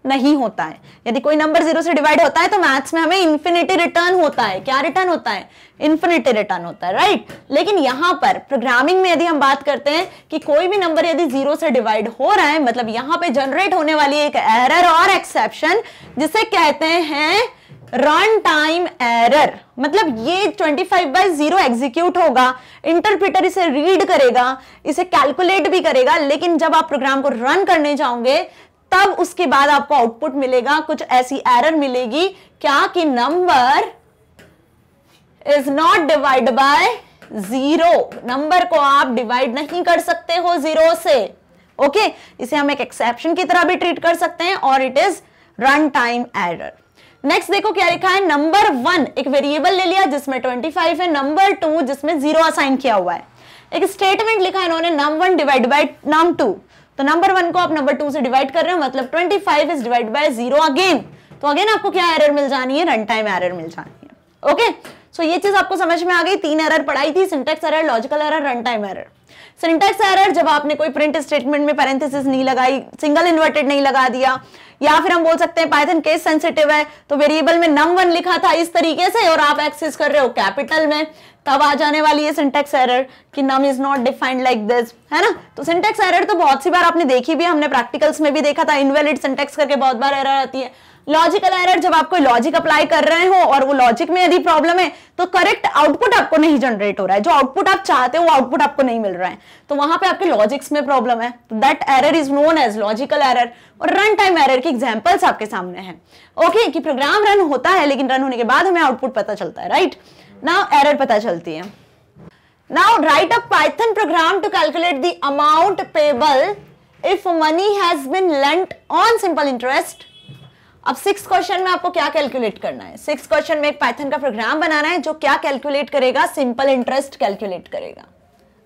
Speaker 1: नहीं होता है। यदि कोई नंबर 0 से डिवाइड होता है तो मैथ्स में हमें इंफिनिटी रिटर्न होता है। क्या रिटर्न होता है? इंफिनिटी रिटर्न होता है, राइट। लेकिन यहां पर प्रोग्रामिंग में यदि हम बात करते हैं कि कोई भी नंबर यदि 0 से डिवाइड हो रहा है, मतलब यहां पे जनरेट होने वाली एक एरर और एक्सेप्शन जिसे कहते हैं रन टाइम एरर। मतलब ये 25/0 एग्जीक्यूट होगा, इंटरप्रेटर इसे रीड करेगा, इसे कैलकुलेट भी करेगा, लेकिन जब आप प्रोग्राम को रन करने जाओगे तब उसके बाद आपको आउटपुट मिलेगा, कुछ ऐसी एरर मिलेगी क्या कि number is not divide by 0, number को आप डिवाइड नहीं कर सकते हो 0 से। ओके, इसे हम एक एक्सेप्शन की तरह भी ट्रीट कर सकते हैं और it is run time error. Next देखो क्या लिखा है, नंबर 1 एक वेरिएबल ले लिया जिसमें 25 है, नंबर 2 जिसमें 0 असाइन किया हुआ है। एक स्टेटमेंट लिखा है इन्होंने num1 डिवाइड बाय num2, तो नंबर 1 को आप नंबर 2 से डिवाइड कर रहे हो, मतलब 25 इज डिवाइड बाय 0 अगेन। तो अगेन आपको क्या एरर मिल जानी है? रन टाइम एरर मिल जानी है। ओके, सो ये चीज आपको समझ में आ गई। 3 एरर पढ़ाई थी, syntax error, logical error, run time error. Syntax error जब आपने कोई प्रिंट स्टेटमेंट में पैरेंथेसिस नहीं लगाई, सिंगल इन्वर्टेड नहीं लगा दिया, या फिर हम बोल सकते हैं पाइथन केस सेंसिटिव है तो वेरिएबल में num1 लिखा था इस तरीके से और आप एक्सेस कर रहे हो कैपिटल में, तब आ जाने वाली है सिंटैक्स एरर कि num is not defined like this, है ना। तो सिंटैक्स एरर तो बहुत सी बार आपने देखी भी, हमने प्रैक्टिकल्स में भी देखा था, इनवैलिड सिंटैक्स करके बहुत बार एरर आती है। लॉजिकल एरर जब आप कोई लॉजिक अप्लाई कर रहे हो और वो लॉजिक में यदि प्रॉब्लम है तो करेक्ट आउटपुट आपको नहीं जनरेट हो रहा है, जो आउटपुट आप चाहते हो वो आउटपुट आपको नहीं मिल रहा है, तो वहां पे आपके लॉजिक्स में प्रॉब्लम है, तो that error is known as logical error. और रन टाइम एरर की एग्जांपल्स आपके सामने हैं। ओके, कि प्रोग्राम रन होता है लेकिन रन होने के बाद हमें आउटपुट पता चलता है, राइट। नाउ एरर पता चलती है। Now write a Python program to calculate the amount payable if money has been lent on simple interest. अब 6th क्वेश्चन में आपको क्या कैलकुलेट करना है? 6th क्वेश्चन में एक पाइथन का प्रोग्राम बनाना है जो क्या कैलकुलेट करेगा? सिंपल इंटरेस्ट कैलकुलेट करेगा।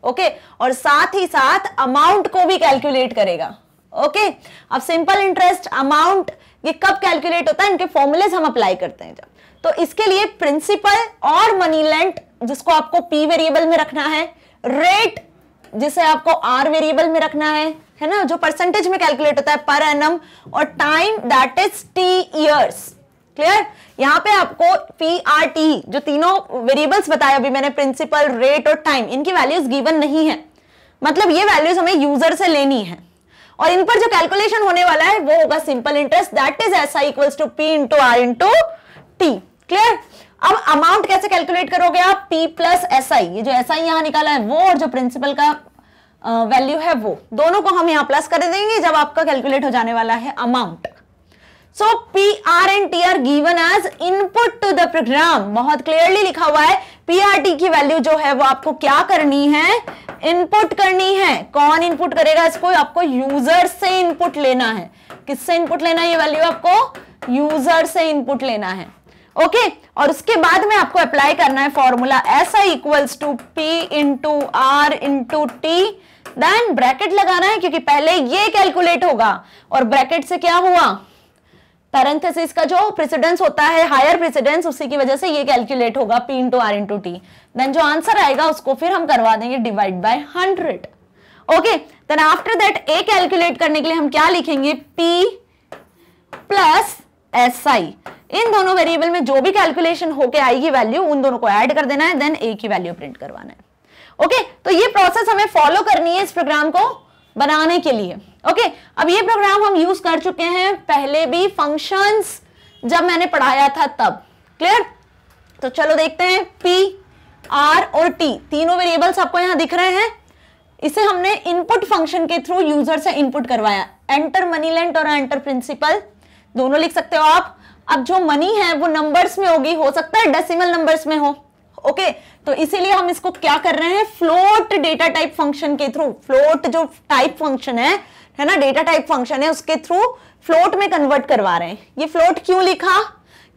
Speaker 1: ओके, और साथ ही साथ अमाउंट को भी कैलकुलेट करेगा। ओके, अब सिंपल इंटरेस्ट, अमाउंट, ये कब कैलकुलेट होता है? इनके फॉर्मूलेज हम अप्लाई करते हैं जब, तो इसके लिए प्रिंसिपल और मनी लेंट जिसको आपको पी वेरिएबल में रखना है, रेट जिसे आपको आर वेरिएबल में रखना है ना, जो परसेंटेज में कैलकुलेट होता है पर एनम, और time that is T years. Clear? यहां पे आपको पी आर टी जो तीनों वेरिएबल्स बताया अभी मैंने, प्रिंसिपल, रेट और टाइम, इनकी वैल्यूज गिवन नहीं है, मतलब ये वैल्यूज हमें यूजर से लेनी है और इन पर जो कैलकुलेशन होने वाला है वो होगा simple interest, that is S I equals to P into R into T. Clear? अब अमाउंट कैसे कैलकुलेट करोगे आप? पी प्लस एस आई, ये जो एस आई यहां निकाला है वो, और जो प्रिंसिपल का वैल्यू है वो, दोनों को हम यहाँ प्लस कर देंगे जब आपका कैलकुलेट हो जाने वाला है amount. So P, R and T are given as input to the program, बहुत क्लियरली लिखा हुआ है। P, R, T की वैल्यू जो है वो आपको क्या करनी है, इनपुट करनी है। कौन इनपुट करेगा इसको, आपको यूजर से इनपुट लेना है। किससे इनपुट लेना है, ये वैल्यू आपको यूजर से इनपुट लेना है। ओके और उसके बाद में आपको अप्लाई करना है formula SI equals to P into R into T, then bracket लगाना है क्योंकि पहले ये कैलकुलेट होगा और ब्रैकेट से क्या हुआ, पैरेंथेसिस का जो प्रेसिडेंस होता है, हायर प्रेसिडेंस, उसी की वजह से ये कैलकुलेट होगा P into R into T। Then जो आंसर आएगा उसको फिर हम करवा देंगे divide by 100। Okay then after that A calculate करने के लिए हम क्या लिखेंगे, P प्लस SI। इन दोनों वेरिएबल में जो भी कैलकुलेशन होके आएगी वैल्यू, उन दोनों को ऐड कर देना है, देन A की वैल्यू प्रिंट करवाना है। ओके तो ये प्रोसेस हमें फॉलो करनी है इस प्रोग्राम को बनाने के लिए। ओके अब ये प्रोग्राम हम यूज कर चुके हैं पहले भी, फंक्शंस जब मैंने पढ़ाया था तब। क्लियर, तो चलो देखते हैं। P, R और T तीनों वेरिएबल्स आपको यहां दिख रहे हैं। इसे हमने इनपुट फंक्शन के थ्रू यूजर से इनपुट करवाया। एंटर मनी लेंट और एंटर प्रिंसिपल दोनों लिख सकते हो आप। अब जो मनी है वो नंबर्स में होगी, हो सकता है डेसिमल नंबर्स में हो। ओके तो इसीलिए हम इसको क्या कर रहे हैं, फ्लोट डेटा टाइप फंक्शन के थ्रू, फ्लोट जो टाइप फंक्शन है ना, डेटा टाइप फंक्शन है, उसके थ्रू फ्लोट में कन्वर्ट करवा रहे हैं। ये फ्लोट क्यों लिखा,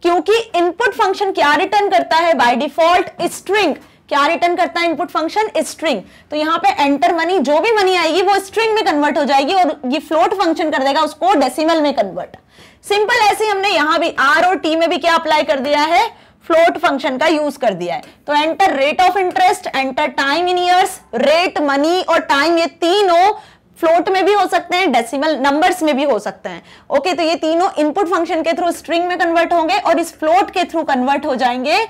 Speaker 1: क्योंकि इनपुट फंक्शन क्या रिटर्न करता है, बाय डिफॉल्ट स्ट्रिंग। क्या रिटर्न करता है इनपुट फंक्शन, स्ट्रिंग। तो यहाँ पे एंटर मनी, जो भी मनी आएगी वो स्ट्रिंग में कन्वर्ट हो जाएगी और ये फ्लोट फंक्शन कर देगा उसको डेसिमल में कन्वर्ट। सिंपल ऐसे हमने यहाँ भी R और T में भी क्या अप्लाई कर दिया है, फ्लोट फंक्शन का यूज कर दिया है। तो enter rate of interest, enter time in years, rate, money और टाइम, ये तीनों फ्लोट में भी हो सकते हैं, डेसिमल नंबर्स में भी हो सकते हैं। ओके तो ये तीनों इनपुट फंक्शन के थ्रू स्ट्रिंग में कन्वर्ट होंगे और इस फ्लोट के थ्रू कन्वर्ट हो जाएंगे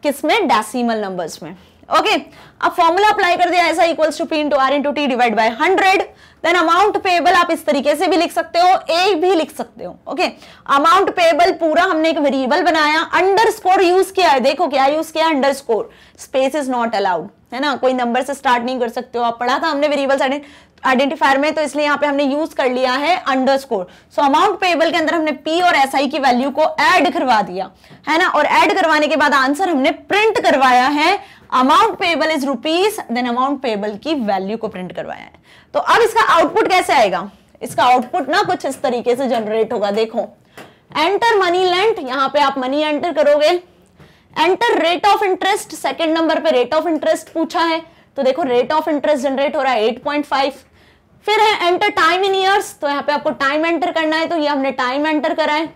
Speaker 1: किसमें, डेसिमल नंबर्स में। ओके अब फॉर्मूला अप्लाई कर दिया, ऐसा equals to P into R into T divide by 100। Then amount payable आप इस तरीके से भी लिख सकते हो, A भी लिख सकते हो। ओके अमाउंट पेएबल पूरा हमने एक वेरिएबल बनाया, अंडरस्कोर यूज किया है। देखो क्या यूज किया, underscore, space is not allowed, है ना, कोई नंबर से स्टार्ट नहीं कर सकते हो। आप पढ़ा था हमने वेरिएबल्स आइडेंटिफायर में, तो इसलिए यहाँ पे हमने यूज कर लिया है अंडरस्कोर। सो अमाउंट पेएबल के अंदर हमने P और SI की वैल्यू को ऐड करवा दिया है ना, और ऐड करवाने के बाद आंसर हमने प्रिंट करवाया है, amount payable is rupees, then amount payable की वैल्यू को प्रिंट करवाया है। तो अब इसका आउटपुट कैसे आएगा, इसका आउटपुट ना कुछ इस तरीके से जनरेट होगा। देखो एंटर मनी लेंट, यहाँ पे आप मनी एंटर करोगे। Enter rate of interest, second number पे रेट ऑफ इंटरेस्ट पूछा है, तो देखो रेट ऑफ इंटरेस्ट जनरेट हो रहा है 8.5। फिर है एंटर टाइम इन ईयर्स, तो यहाँ पे आपको टाइम एंटर करना है, तो ये हमने टाइम एंटर करा है।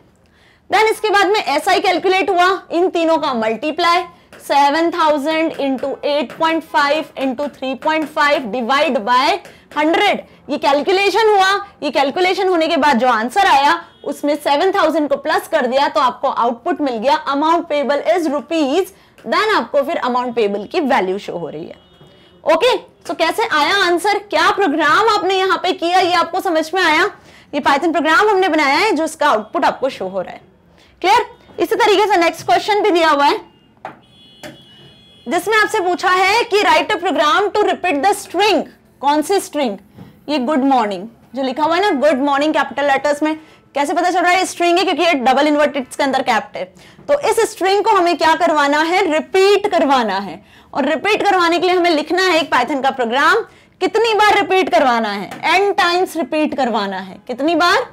Speaker 1: देन इसके बाद में SI कैलकुलेट हुआ, इन तीनों का multiply 7000 into 8.5 into 3.5 divide by 100। ये कैलकुलेशन हुआ, ये कैलकुलेशन होने के बाद जो आंसर आया उसमें 7000 को प्लस कर दिया, तो आपको आउटपुट मिल गया amount payable is rupees. Then आपको फिर अमाउंट पेएबल की वैल्यू शो हो रही है। ओके सो कैसे आया आंसर, क्या प्रोग्राम आपने यहाँ पे किया, ये आपको समझ में आया। ये पाइथन प्रोग्राम हमने बनाया है जो इसका आउटपुट आपको शो हो रहा है। क्लियर, इसी तरीके से नेक्स्ट क्वेश्चन भी दिया हुआ है जिसमें आपसे पूछा है कि write a program to repeat the string. कौन सी स्ट्रिंग, ये गुड मॉर्निंग जो लिखा हुआ है ना, गुड मॉर्निंग कैपिटल लेटर्स में। कैसे पता चल रहा है स्ट्रिंग है, क्योंकि ये डबल इन्वर्टेड के अंदर कैप्ट है। तो इस स्ट्रिंग को हमें क्या करवाना है, रिपीट करवाना है। और रिपीट करवाने के लिए हमें लिखना है एक पाइथन का प्रोग्राम, कितनी बार रिपीट करवाना है, n टाइम्स रिपीट करवाना है। कितनी बार,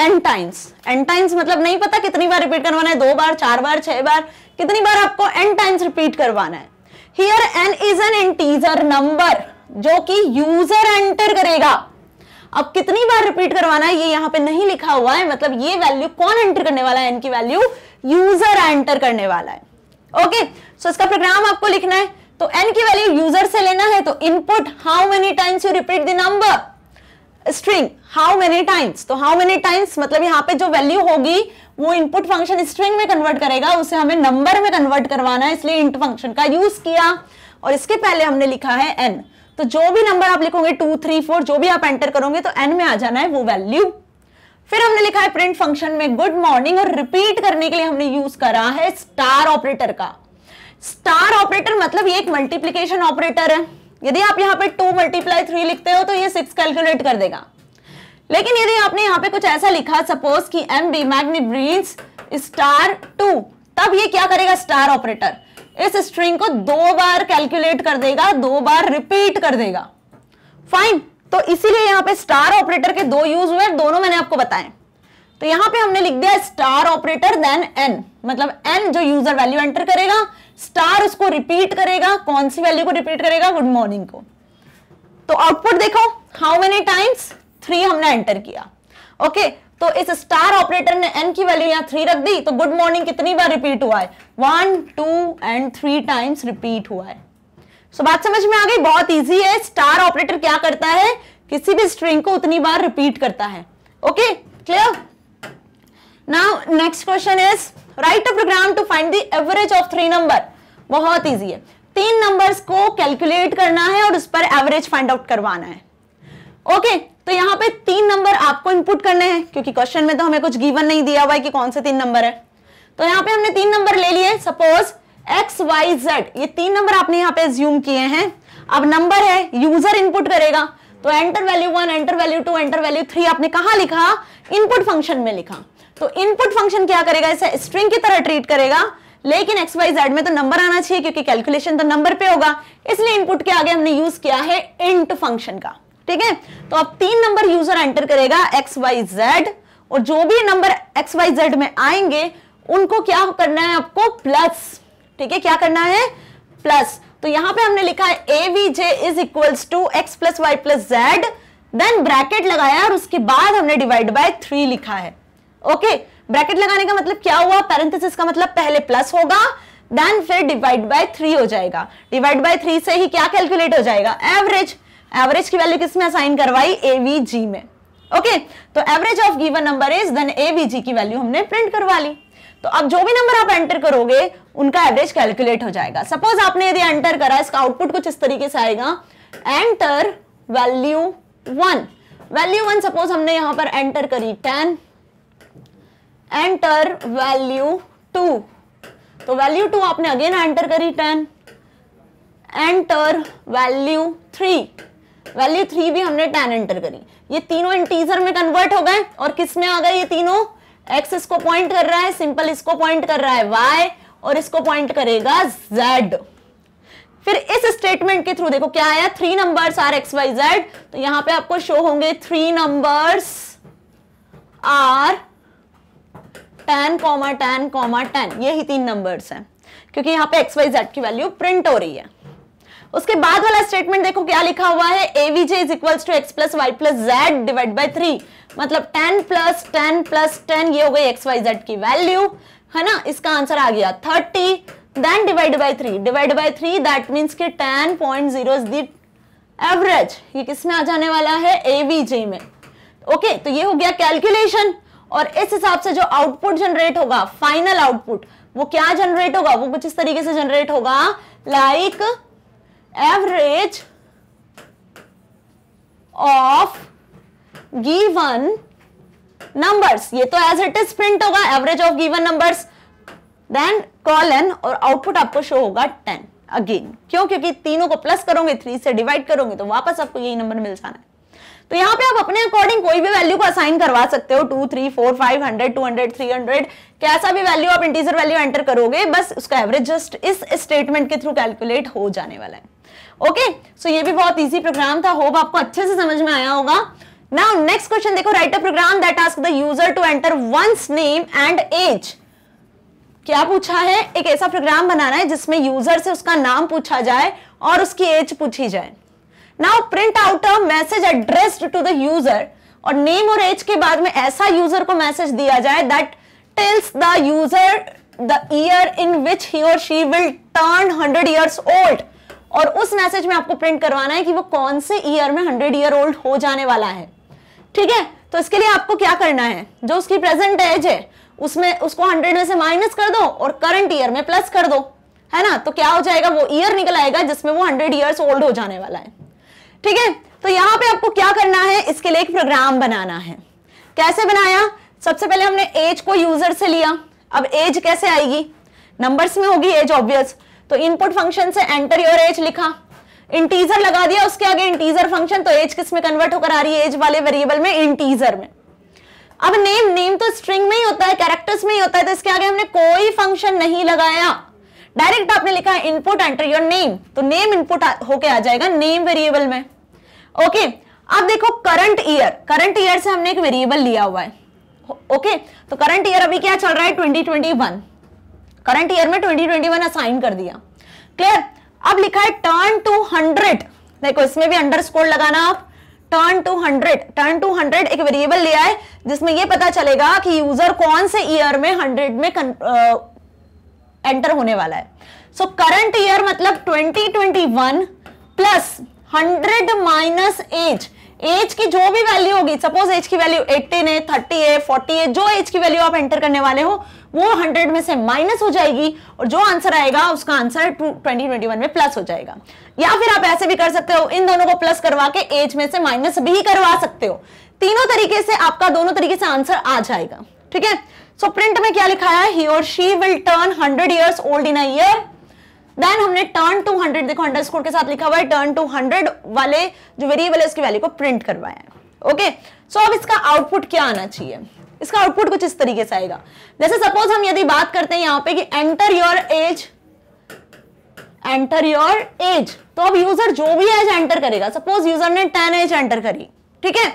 Speaker 1: n टाइम्स। n टाइम्स मतलब नहीं पता कितनी बार रिपीट करवाना है, 2 बार, 4 बार, 6 बार, कितनी बार आपको n टाइम्स रिपीट करवाना है। Here n is an integer number जो कि यूजर एंटर करेगा। अब कितनी बार रिपीट करवाना है ये यहाँ पे नहीं लिखा हुआ है, मतलब ये वैल्यू कौन एंटर करने वाला है, n की वैल्यू यूजर एंटर करने वाला है। ओके सो इसका प्रोग्राम आपको लिखना है, तो n की वैल्यू यूजर से लेना है, तो input how many times you repeat the number, string how many times. तो हाउ मेनी टाइम्स मतलब यहाँ पे जो वैल्यू होगी वो इनपुट फंक्शन स्ट्रिंग में कन्वर्ट करेगा, उसे हमें नंबर में कन्वर्ट करवाना है, इसलिए इंट फंक्शन का यूज किया। और इसके पहले हमने लिखा है n, तो जो भी नंबर आप लिखोगे 2, 3, 4 जो भी आप एंटर करोगे तो n में आ जाना है वो वैल्यू। फिर हमने लिखा है प्रिंट फंक्शन में गुड मॉर्निंग, और रिपीट करने के लिए हमने यूज करा है स्टार ऑपरेटर का। स्टार ऑपरेटर मतलब ये एक मल्टीप्लिकेशन ऑपरेटर है, यदि आप यहाँ पे 2 × 3 लिखते हो तो ये 6 कैलकुलेट कर देगा। लेकिन यदि आपने यहाँ पे कुछ ऐसा लिखा, सपोज कि MB मैग्नेट ब्रेन्स *2, तब ये क्या करेगा, स्टार ऑपरेटर इस स्ट्रिंग को 2 बार कैलकुलेट कर देगा, 2 बार रिपीट कर देगा। फाइन, तो इसीलिए यहाँ पे स्टार ऑपरेटर के 2 यूज हुए, दोनों मैंने आपको बताए। तो यहाँ पे हमने लिख दिया स्टार ऑपरेटर देन n, मतलब n जो यूजर वैल्यू एंटर करेगा, स्टार उसको रिपीट करेगा, कौन सी वैल्यू को रिपीट करेगा, गुड मॉर्निंग को। तो आउटपुट देखो, हाउ मेनी टाइम्स, 3 हमने एंटर किया। ओके, तो इस स्टार ऑपरेटर ने n की वैल्यू यहाँ 3 रख दी, तो गुड मॉर्निंग कितनी बार रिपीट हुआ है, 1, 2 एंड 3 टाइम्स रिपीट हुआ है। सो बात समझ में आ गई, बहुत इजी है। स्टार ऑपरेटर क्या करता है, किसी भी स्ट्रिंग को उतनी बार रिपीट करता है। Okay, clear. Now next question is write a program to find the average of 3 number. बहुत इजी है, 3 नंबर्स को कैलकुलेट करना है और उस पर एवरेज फाइंड आउट करवाना है। ओके, तो यहाँ पे 3 नंबर आपको इनपुट करने हैं, क्योंकि क्वेश्चन में तो हमें कुछ गिवन नहीं दिया हुआ है कि कौन से 3 नंबर है। तो यहाँ पे हमने 3 नंबर ले लिए, सपोज x, y, z, ये 3 नंबर आपने यहाँ पे एज्यूम किए हैं। अब नंबर है, यूजर इनपुट करेगा, तो enter value 1, enter value 2, enter value 3 आपने कहाँ लिखा, इनपुट फंक्शन में लिखा। तो इनपुट फंक्शन क्या करेगा, इसे स्ट्रिंग की तरह ट्रीट करेगा, लेकिन x, y, z में तो नंबर आना चाहिए, क्योंकि कैलकुलेशन तो नंबर पे होगा, इसलिए इनपुट के आगे हमने यूज किया है इंट फंक्शन का। ठीक है, तो अब 3 नंबर यूजर एंटर करेगा x, y, z, और जो भी नंबर x, y, z में आएंगे उनको क्या करना है, आपको प्लस। ठीक है, क्या करना है, प्लस। तो यहां पे हमने लिखा है avj is equals to x plus Y plus Z, then bracket लगाया और उसके बाद हमने डिवाइड बाय 3 लिखा है। ओके, ब्रैकेट लगाने का मतलब क्या हुआ, पैरेंथेसिस का मतलब पहले प्लस होगा, देन फिर डिवाइड बाय 3 हो जाएगा। डिवाइड बाय 3 से ही क्या कैलकुलेट हो जाएगा, एवरेज। एवरेज की वैल्यू किसमें असाइन करवाई, avg में। ओके, तो average of given number is, then avg की वैल्यू हमने प्रिंट करवा ली। तो अब जो भी नंबर आप एंटर करोगे उनका एवरेज कैलकुलेट हो जाएगा। सपोज आपने यदि एंटर करा, इसका आउटपुट कुछ इस तरीके से आएगा, एंटर वैल्यू 1, वैल्यू 1 सपोज हमने यहां पर एंटर करी 10, एंटर वैल्यू 2, तो वैल्यू 2 आपने अगेन एंटर करी 10, एंटर वैल्यू 3, वैल्यू 3 भी हमने 10 एंटर करी। ये तीनों इंटीजर में कन्वर्ट हो गए, और किस में आ गए ये तीनों, x इसको पॉइंट कर रहा है, सिंपल इसको पॉइंट कर रहा है y, और इसको पॉइंट करेगा z। फिर इस स्टेटमेंट के थ्रू देखो क्या आया, 3 numbers are x, y, z, तो यहां पे आपको शो होंगे 3 नंबर्स आर 10, 10, 10, यही 3 नंबर्स हैं, क्योंकि यहां पे x, y, z की वैल्यू प्रिंट हो रही है। उसके बाद वाला स्टेटमेंट देखो क्या लिखा हुआ है, avj is equals to x plus Y plus Z divide by 3, मतलब 10 प्लस 10 प्लस 10, ये हो गई x, y, z की वैल्यू, है ना। इसका आंसर आ गया 30, then divide by 3, divide by 3 that means कि 10.0 इज द एवरेज। ये किस में आ जाने वाला है, avj में। ओके, तो ये हो गया कैलकुलेशन, और इस हिसाब से जो आउटपुट जनरेट होगा, फाइनल आउटपुट, वो क्या जनरेट होगा, वो कुछ इस तरीके से जनरेट होगा, like average of given numbers. ये तो एज इट इज प्रिंट होगा, average of given numbers, then colon, और आउटपुट आपको शो होगा 10 अगेन। क्यों, क्योंकि तीनों को प्लस करोगे, 3 से डिवाइड करोगे, तो वापस आपको यही नंबर मिल जाना है। तो यहाँ पे आप अपने अकॉर्डिंग कोई भी वैल्यू को असाइन करवा सकते हो, 2, 3, 4, 5, 100, 200, 300, कैसा भी वैल्यू आप इंटीजर वैल्यू एंटर करोगे, बस उसका एवरेज जस्ट इस स्टेटमेंट के थ्रू कैलकुलेट हो जाने वाला है। ओके, सो ये भी बहुत इजी प्रोग्राम था, होप आपको अच्छे से समझ में आया होगा। नाउ नेक्स्ट क्वेश्चन देखो, write a program that ask the user to enter one's name and age. क्या पूछा है, एक ऐसा प्रोग्राम बनाना है जिसमें यूजर से उसका नाम पूछा जाए और उसकी एज पूछी जाए। Now print out a message addressed to the user, और नेम और एज के बाद में ऐसा यूजर को मैसेज दिया जाए that tells the user the year in which he और she will turn 100 years old, और उस मैसेज में आपको प्रिंट करवाना है कि वो कौन से ईयर में 100 year old हो जाने वाला है। ठीक है, तो इसके लिए आपको क्या करना है, जो उसकी प्रेजेंट एज है उसमें उसको 100 में से माइनस कर दो और करंट ईयर में प्लस कर दो, है ना। तो क्या हो जाएगा, वो ईयर निकल आएगा जिसमें वो 100 years old हो जाने वाला है। ठीक है, तो यहां पे आपको क्या करना है, इसके लिए एक प्रोग्राम बनाना है। कैसे बनाया, सबसे पहले हमने एज को यूजर से लिया। अब एज कैसे आएगी, नंबर्स में होगी एज ऑब्वियस, तो इनपुट फंक्शन से एंटर योर एज लिखा, इंटीजर लगा दिया, उसके आगे इंटीजर फंक्शन, तो एज किस में कन्वर्ट होकर आ रही है, एज वाले वेरिएबल में, इंटीजर में। अब नेम तो स्ट्रिंग में ही होता है, कैरेक्टर्स में ही होता है, तो इसके आगे हमने कोई फंक्शन नहीं लगाया, डायरेक्ट आपने लिखा है इनपुट एंटर योर नेम, तो नेम इनपुट होके आ जाएगा नेम वेरिएबल में। ओके, अब देखो करंट ईयर से हमने एक वेरिएबल लिया हुआ है। ओके, तो करंट ईयर अभी क्या चल रहा है, 2021, करंट ईयर में 2021 असाइन कर दिया। क्लियर? अब लिखा है टर्न टू 100, देखो इसमें भी अंडरस्कोर लगाना आप, टर्न टू 100 एक वेरिएबल लिया है जिसमें ये पता चलेगा कि यूजर कौन से ईयर में 100 में एंटर होने वाला है। सो करंट ईयर मतलब 2021 प्लस 100 माइनस एज की जो भी वैल्यू होगी, सपोज एज की वैल्यू 18 है, 30 है, 40 है, जो एज की वैल्यू आप एंटर करने वाले हो वो 100 में से माइनस हो जाएगी और जो आंसर आएगा उसका आंसर 2021 में प्लस हो जाएगा। या फिर आप ऐसे भी कर सकते हो, इन दोनों को प्लस करवा के एज में से माइनस भी करवा सकते हो। तीनों तरीके से आपका दोनों तरीके से आंसर आ जाएगा। ठीक है, सो प्रिंट में क्या लिखा है, ही और she will turn 100 years old in a year। देन हमने टर्न टू 100, देखो अंडरस्कोर के साथ लिखा हुआ है, टर्न टू 100 वाले जो वेरिएबल है उसकी वैल्यू को प्रिंट करवाया है। ओके, सो अब इसका आउटपुट क्या आना चाहिए, इसका आउटपुट कुछ इस तरीके से आएगा। जैसे सपोज हम यदि बात करते हैं यहाँ पे कि एंटर योर एज, तो अब यूजर जो भी एज एंटर करेगा, सपोज यूजर ने 10 एज एंटर करी, ठीक है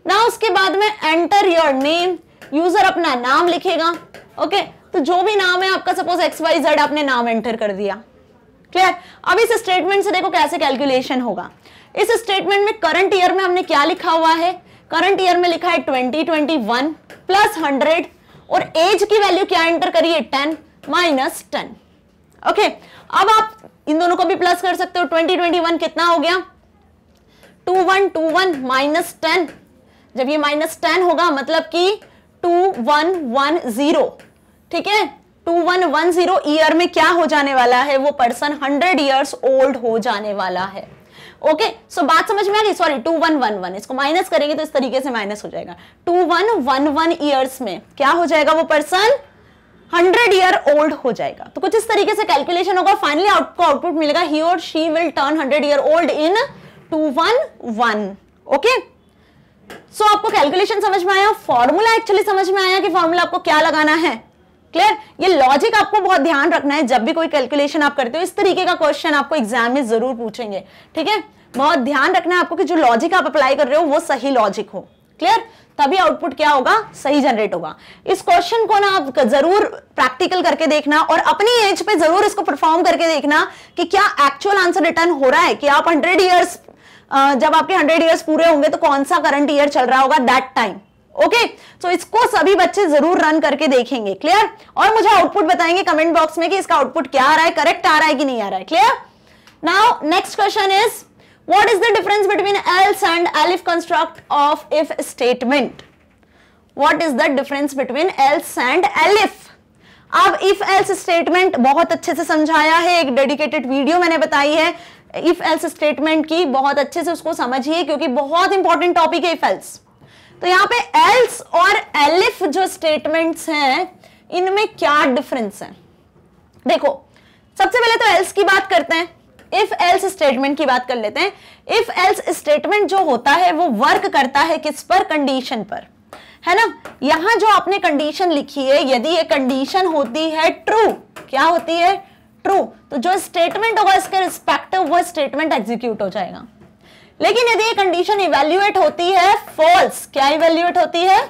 Speaker 1: ना, उसके बाद में एंटर योर नेम, यूजर अपना नाम लिखेगा। ओके, तो जो भी नाम है आपका, सपोज XYZ आपने नाम एंटर कर दिया। क्लियर? अब इस स्टेटमेंट से देखो कैसे कैलकुलेशन होगा। इस स्टेटमेंट में करंट ईयर में हमने क्या लिखा हुआ है, करंट ईयर में लिखा है 2021 प्लस 100 और एज की वैल्यू क्या एंटर करिए, 10 माइनस 10। ओके, अब आप इन दोनों को भी प्लस कर सकते हो। 2021 कितना हो गया, 2121 माइनस 10, जब ये माइनस 10 होगा मतलब कि 2110, ठीक है, 2110 ईयर में क्या हो जाने वाला है, वो पर्सन 100 years ओल्ड हो जाने वाला है। ओके, सो बात समझ में आ गई। सॉरी 2111, इसको माइनस करेंगे तो इस तरीके से माइनस हो जाएगा। 2111 ईयर्स में क्या हो जाएगा, वो पर्सन 100 year ओल्ड हो जाएगा। तो कुछ इस तरीके से कैलकुलेशन होगा, फाइनली आपको आउटपुट मिलेगा, ही और she will turn 100 year old in 211। Okay, so आपको कैलकुलेशन समझ में आया, फॉर्मूला एक्चुअली समझ में आया कि फॉर्मूला आपको क्या लगाना है। क्लियर? ये लॉजिक आपको बहुत ध्यान रखना है जब भी कोई कैलकुलेशन आप करते हो। इस तरीके का क्वेश्चन आपको एग्जाम में जरूर पूछेंगे। ठीक है, बहुत ध्यान रखना है आपको कि जो लॉजिक आप अप्लाई कर रहे हो वो सही लॉजिक हो। क्लियर? तभी आउटपुट क्या होगा, सही जनरेट होगा। इस क्वेश्चन को ना आप जरूर प्रैक्टिकल करके देखना और अपनी एज पे जरूर इसको परफॉर्म करके देखना कि क्या एक्चुअल आंसर रिटर्न हो रहा है, कि आप 100 ईयर्स, जब आपके 100 ईयर्स पूरे होंगे तो कौन सा करंट ईयर चल रहा होगा दैट टाइम। ओके, सो इसको सभी बच्चे जरूर रन करके देखेंगे। क्लियर? और मुझे आउटपुट बताएंगे कमेंट बॉक्स में कि इसका आउटपुट क्या आ रहा है, करेक्ट आ रहा है कि नहीं आ रहा है। Clear? Now next question is, what is the difference between else and elif construct of if statement? What is the difference between else and elif? अब if else statement बहुत अच्छे से समझाया है, एक डेडिकेटेड वीडियो मैंने बताई है if else statement की, बहुत अच्छे से उसको समझिए क्योंकि बहुत इंपॉर्टेंट टॉपिक है if else। तो यहाँ पे else और elif जो स्टेटमेंट्स हैं इनमें क्या डिफरेंस है, देखो सबसे पहले तो else की बात करते हैं, इफ एल्स स्टेटमेंट की बात कर लेते हैं। इफ एल्स स्टेटमेंट जो होता है वो वर्क करता है किस पर, कंडीशन पर, है ना। यहां जो आपने कंडीशन लिखी है, यदि ये कंडीशन होती है ट्रू, क्या होती है, ट्रू, तो जो स्टेटमेंट होगा इसके रिस्पेक्टिव वो स्टेटमेंट एग्जीक्यूट हो जाएगा। लेकिन यदि ये कंडीशन इवेल्युएट होती है फॉल्स, क्या इवेल्युएट होती है,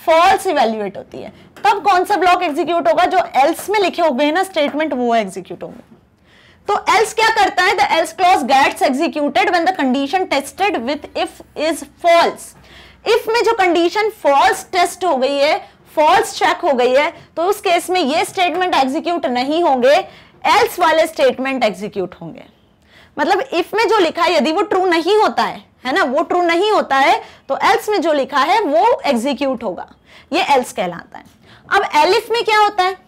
Speaker 1: फॉल्स इवेल्युएट होती है, तब कौन सा ब्लॉक एग्जीक्यूट होगा, जो एल्स में लिखे हुए हैं ना स्टेटमेंट वो एग्जीक्यूट होंगे। तो else क्या करता है, the else clause gets executed when the condition tested with if is false। if में जो condition false test हो गई है, false check हो गई है, तो उस केस में ये statement execute नहीं होंगे, else वाले statement execute होंगे। मतलब if में जो लिखा है यदि वो true नहीं होता है ना, वो true नहीं होता है तो else में जो लिखा है वो execute होगा, ये else कहलाता है। अब elif में क्या होता है,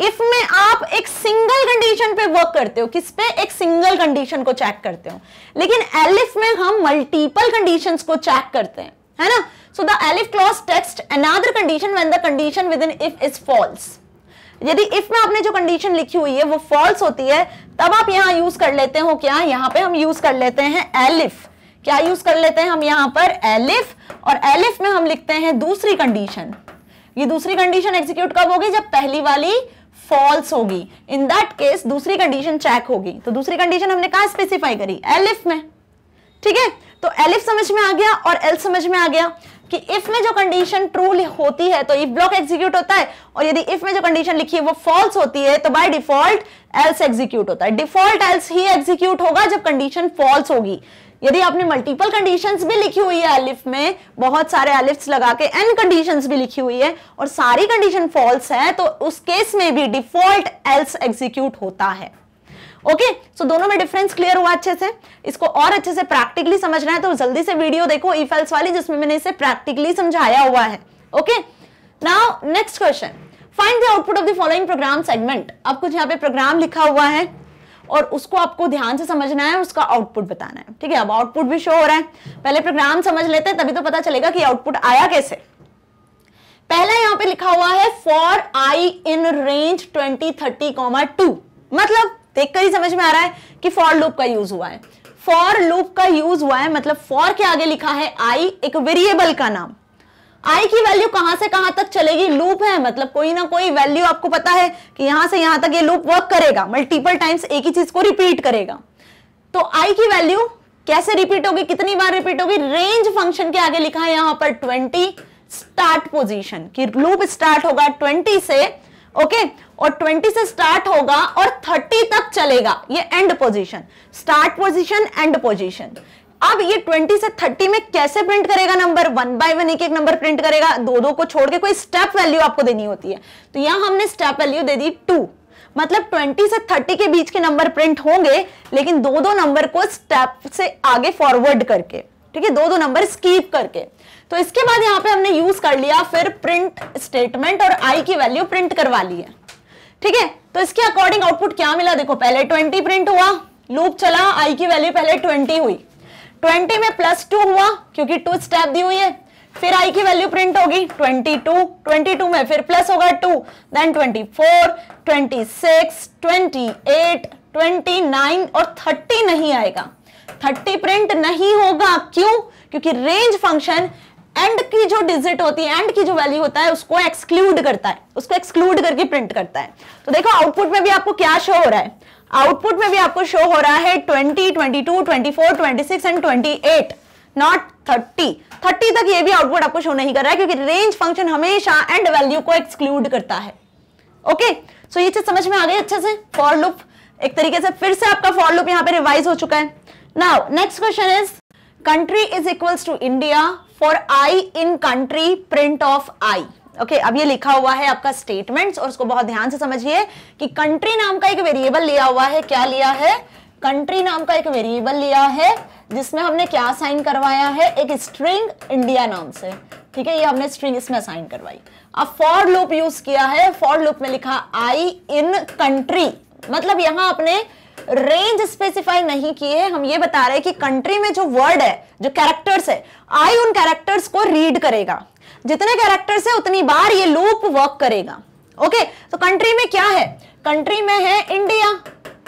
Speaker 1: इफ में आप एक सिंगल कंडीशन पे वर्क करते हो, किस पे, एक सिंगल कंडीशन को चेक करते हो, लेकिन एलिफ में हम मल्टीपल कंडीशंस को चेक करते हैं, है ना। So the elif clause test another condition when the condition within if is false. यदि इफ में आपने जो कंडीशन लिखी हुई है वो फॉल्स होती है, तब आप यहां यूज कर लेते हो क्या, यहां पे हम यूज कर लेते हैं एलिफ। क्या यूज कर लेते हैं हम यहां पर, एलिफ। और एलिफ में हम लिखते हैं दूसरी कंडीशन। ये दूसरी कंडीशन एग्जीक्यूट कब होगी, जब पहली वाली फॉल्स होगी। इन दैट केस दूसरी कंडीशन चेक होगी। तो दूसरी कंडीशन हमने कहा स्पेसिफाई करी, एलिफ में। ठीक है, तो एलिफ समझ में आ गया और एल्स समझ में आ गया कि इफ में जो कंडीशन ट्रू होती है तो इफ ब्लॉक एग्जीक्यूट होता है, और यदि इफ में जो कंडीशन लिखी है वो फॉल्स होती है तो बाय डिफॉल्ट एल्स एग्जीक्यूट होता है। डिफॉल्ट एल्स ही एग्जीक्यूट होगा जब कंडीशन फॉल्स होगी। यदि आपने मल्टीपल कंडीशंस भी लिखी हुई है एलिफ में, बहुत सारे एलिफ्स लगा के एन कंडीशंस भी लिखी हुई है और सारी कंडीशन फॉल्स है, तो उस केस में भी डिफॉल्ट एल्स एग्जीक्यूट होता है। ओके, सो दोनों में डिफरेंस क्लियर हुआ अच्छे से। इसको और अच्छे से प्रैक्टिकली समझना है तो जल्दी से वीडियो देखो इफ एल्स वाली, जिसमें मैंने इसे प्रैक्टिकली समझाया हुआ है। Okay, now next question, find the output of the following program segment. अब कुछ यहाँ पे प्रोग्राम लिखा हुआ है और उसको आपको ध्यान से समझना है, उसका आउटपुट बताना है। ठीक है, अब आउटपुट भी शो हो रहा है, पहले प्रोग्राम समझ लेते हैं तभी तो पता चलेगा कि आउटपुट आया कैसे। पहला यहाँ पे लिखा हुआ है फॉर आई इन रेंज 20, 30, 2। मतलब देखकर ही समझ में आ रहा है कि फॉर लूप का यूज हुआ है। फॉर लूप का यूज हुआ है मतलब फॉर के आगे लिखा है आई, एक वेरिएबल का नाम। आई की वैल्यू कहां से कहां तक चलेगी, लूप है मतलब कोई ना कोई वैल्यू आपको पता है कि यहां से यहां तक ये लूप वर्क करेगा, मल्टीपल टाइम्स एक ही चीज को रिपीट करेगा। तो आई की वैल्यू कैसे रिपीट होगी, कितनी बार रिपीट होगी, रेंज फंक्शन के आगे लिखा है यहां पर 20 स्टार्ट पोजीशन, कि लूप स्टार्ट होगा 20 से, ओके, और 20 से स्टार्ट होगा और 30 तक चलेगा, ये and position, start position and position. अब ये 20 से 30 में कैसे प्रिंट करेगा नंबर, 1 बाय 1 एक एक नंबर प्रिंट करेगा, दो को छोड़ के कोई स्टेप वैल्यू आपको देनी होती है। तो यहां हमने स्टेप वैल्यू दे दी 2, मतलब 20 से 30 के बीच के नंबर प्रिंट होंगे, लेकिन दो नंबर को स्टेप से आगे फॉरवर्ड करके। ठीक है, दो नंबर स्कीप करके। तो इसके बाद यहां पे हमने यूज कर लिया फिर प्रिंट स्टेटमेंट और आई की वैल्यू प्रिंट करवा ली है। ठीक है, तो इसके अकॉर्डिंग आउटपुट क्या मिला, देखो पहले 20 प्रिंट हुआ, लूप चला, आई की वैल्यू पहले 20 हुई, 20 में +2 हुआ क्योंकि 2 स्टेप दी हुई है, फिर आई की वैल्यू प्रिंट होगी 22 में फिर प्लस होगा 2, देन 24, 26, 28, 29 और 30 नहीं आएगा, 30 प्रिंट नहीं होगा। क्यों, क्योंकि रेंज फंक्शन एंड की जो डिजिट होती है, एंड की जो वैल्यू होता है उसको एक्सक्लूड करता है, उसको एक्सक्लूड करके प्रिंट करता है। तो देखो आउटपुट में भी आपको क्या शो हो रहा है, आउटपुट में भी आपको शो हो रहा है 20, 22, 24, 26 एंड 28, नॉट 30। 30 तक ये भी आउटपुट आपको शो नहीं कर रहा है क्योंकि रेंज फंक्शन हमेशा एंड वैल्यू को एक्सक्लूड करता है। ओके, सो ये चीज समझ में आ गई अच्छे से। फॉर लूप एक तरीके से फिर से आपका फॉर लूप यहाँ पे रिवाइज हो चुका है। Now next question is country is equals to India for I in country print of I. Okay, अब ये लिखा हुआ है आपका स्टेटमेंट्स और उसको बहुत ध्यान से समझिए कि कंट्री नाम का एक वेरिएबल लिया हुआ है। क्या लिया है, कंट्री नाम का एक वेरिएबल लिया है जिसमें हमने क्या असाइन करवाया है, एक स्ट्रिंग इंडिया नाम से। ठीक है, ये हमने स्ट्रिंग इसमें असाइन करवाई। अब फॉर लूप यूज किया है, फॉर लूप में लिखा आई इन कंट्री, मतलब यहां अपने रेंज स्पेसिफाई नहीं किए हैं, हम ये बता रहे हैं कि कंट्री में जो वर्ड है, जो कैरेक्टर्स है, आई उन कैरेक्टर्स को रीड करेगा, जितने कैरेक्टर्स है उतनी बार ये लूप वर्क करेगा। ओके, तो कंट्री में क्या है, कंट्री में है इंडिया,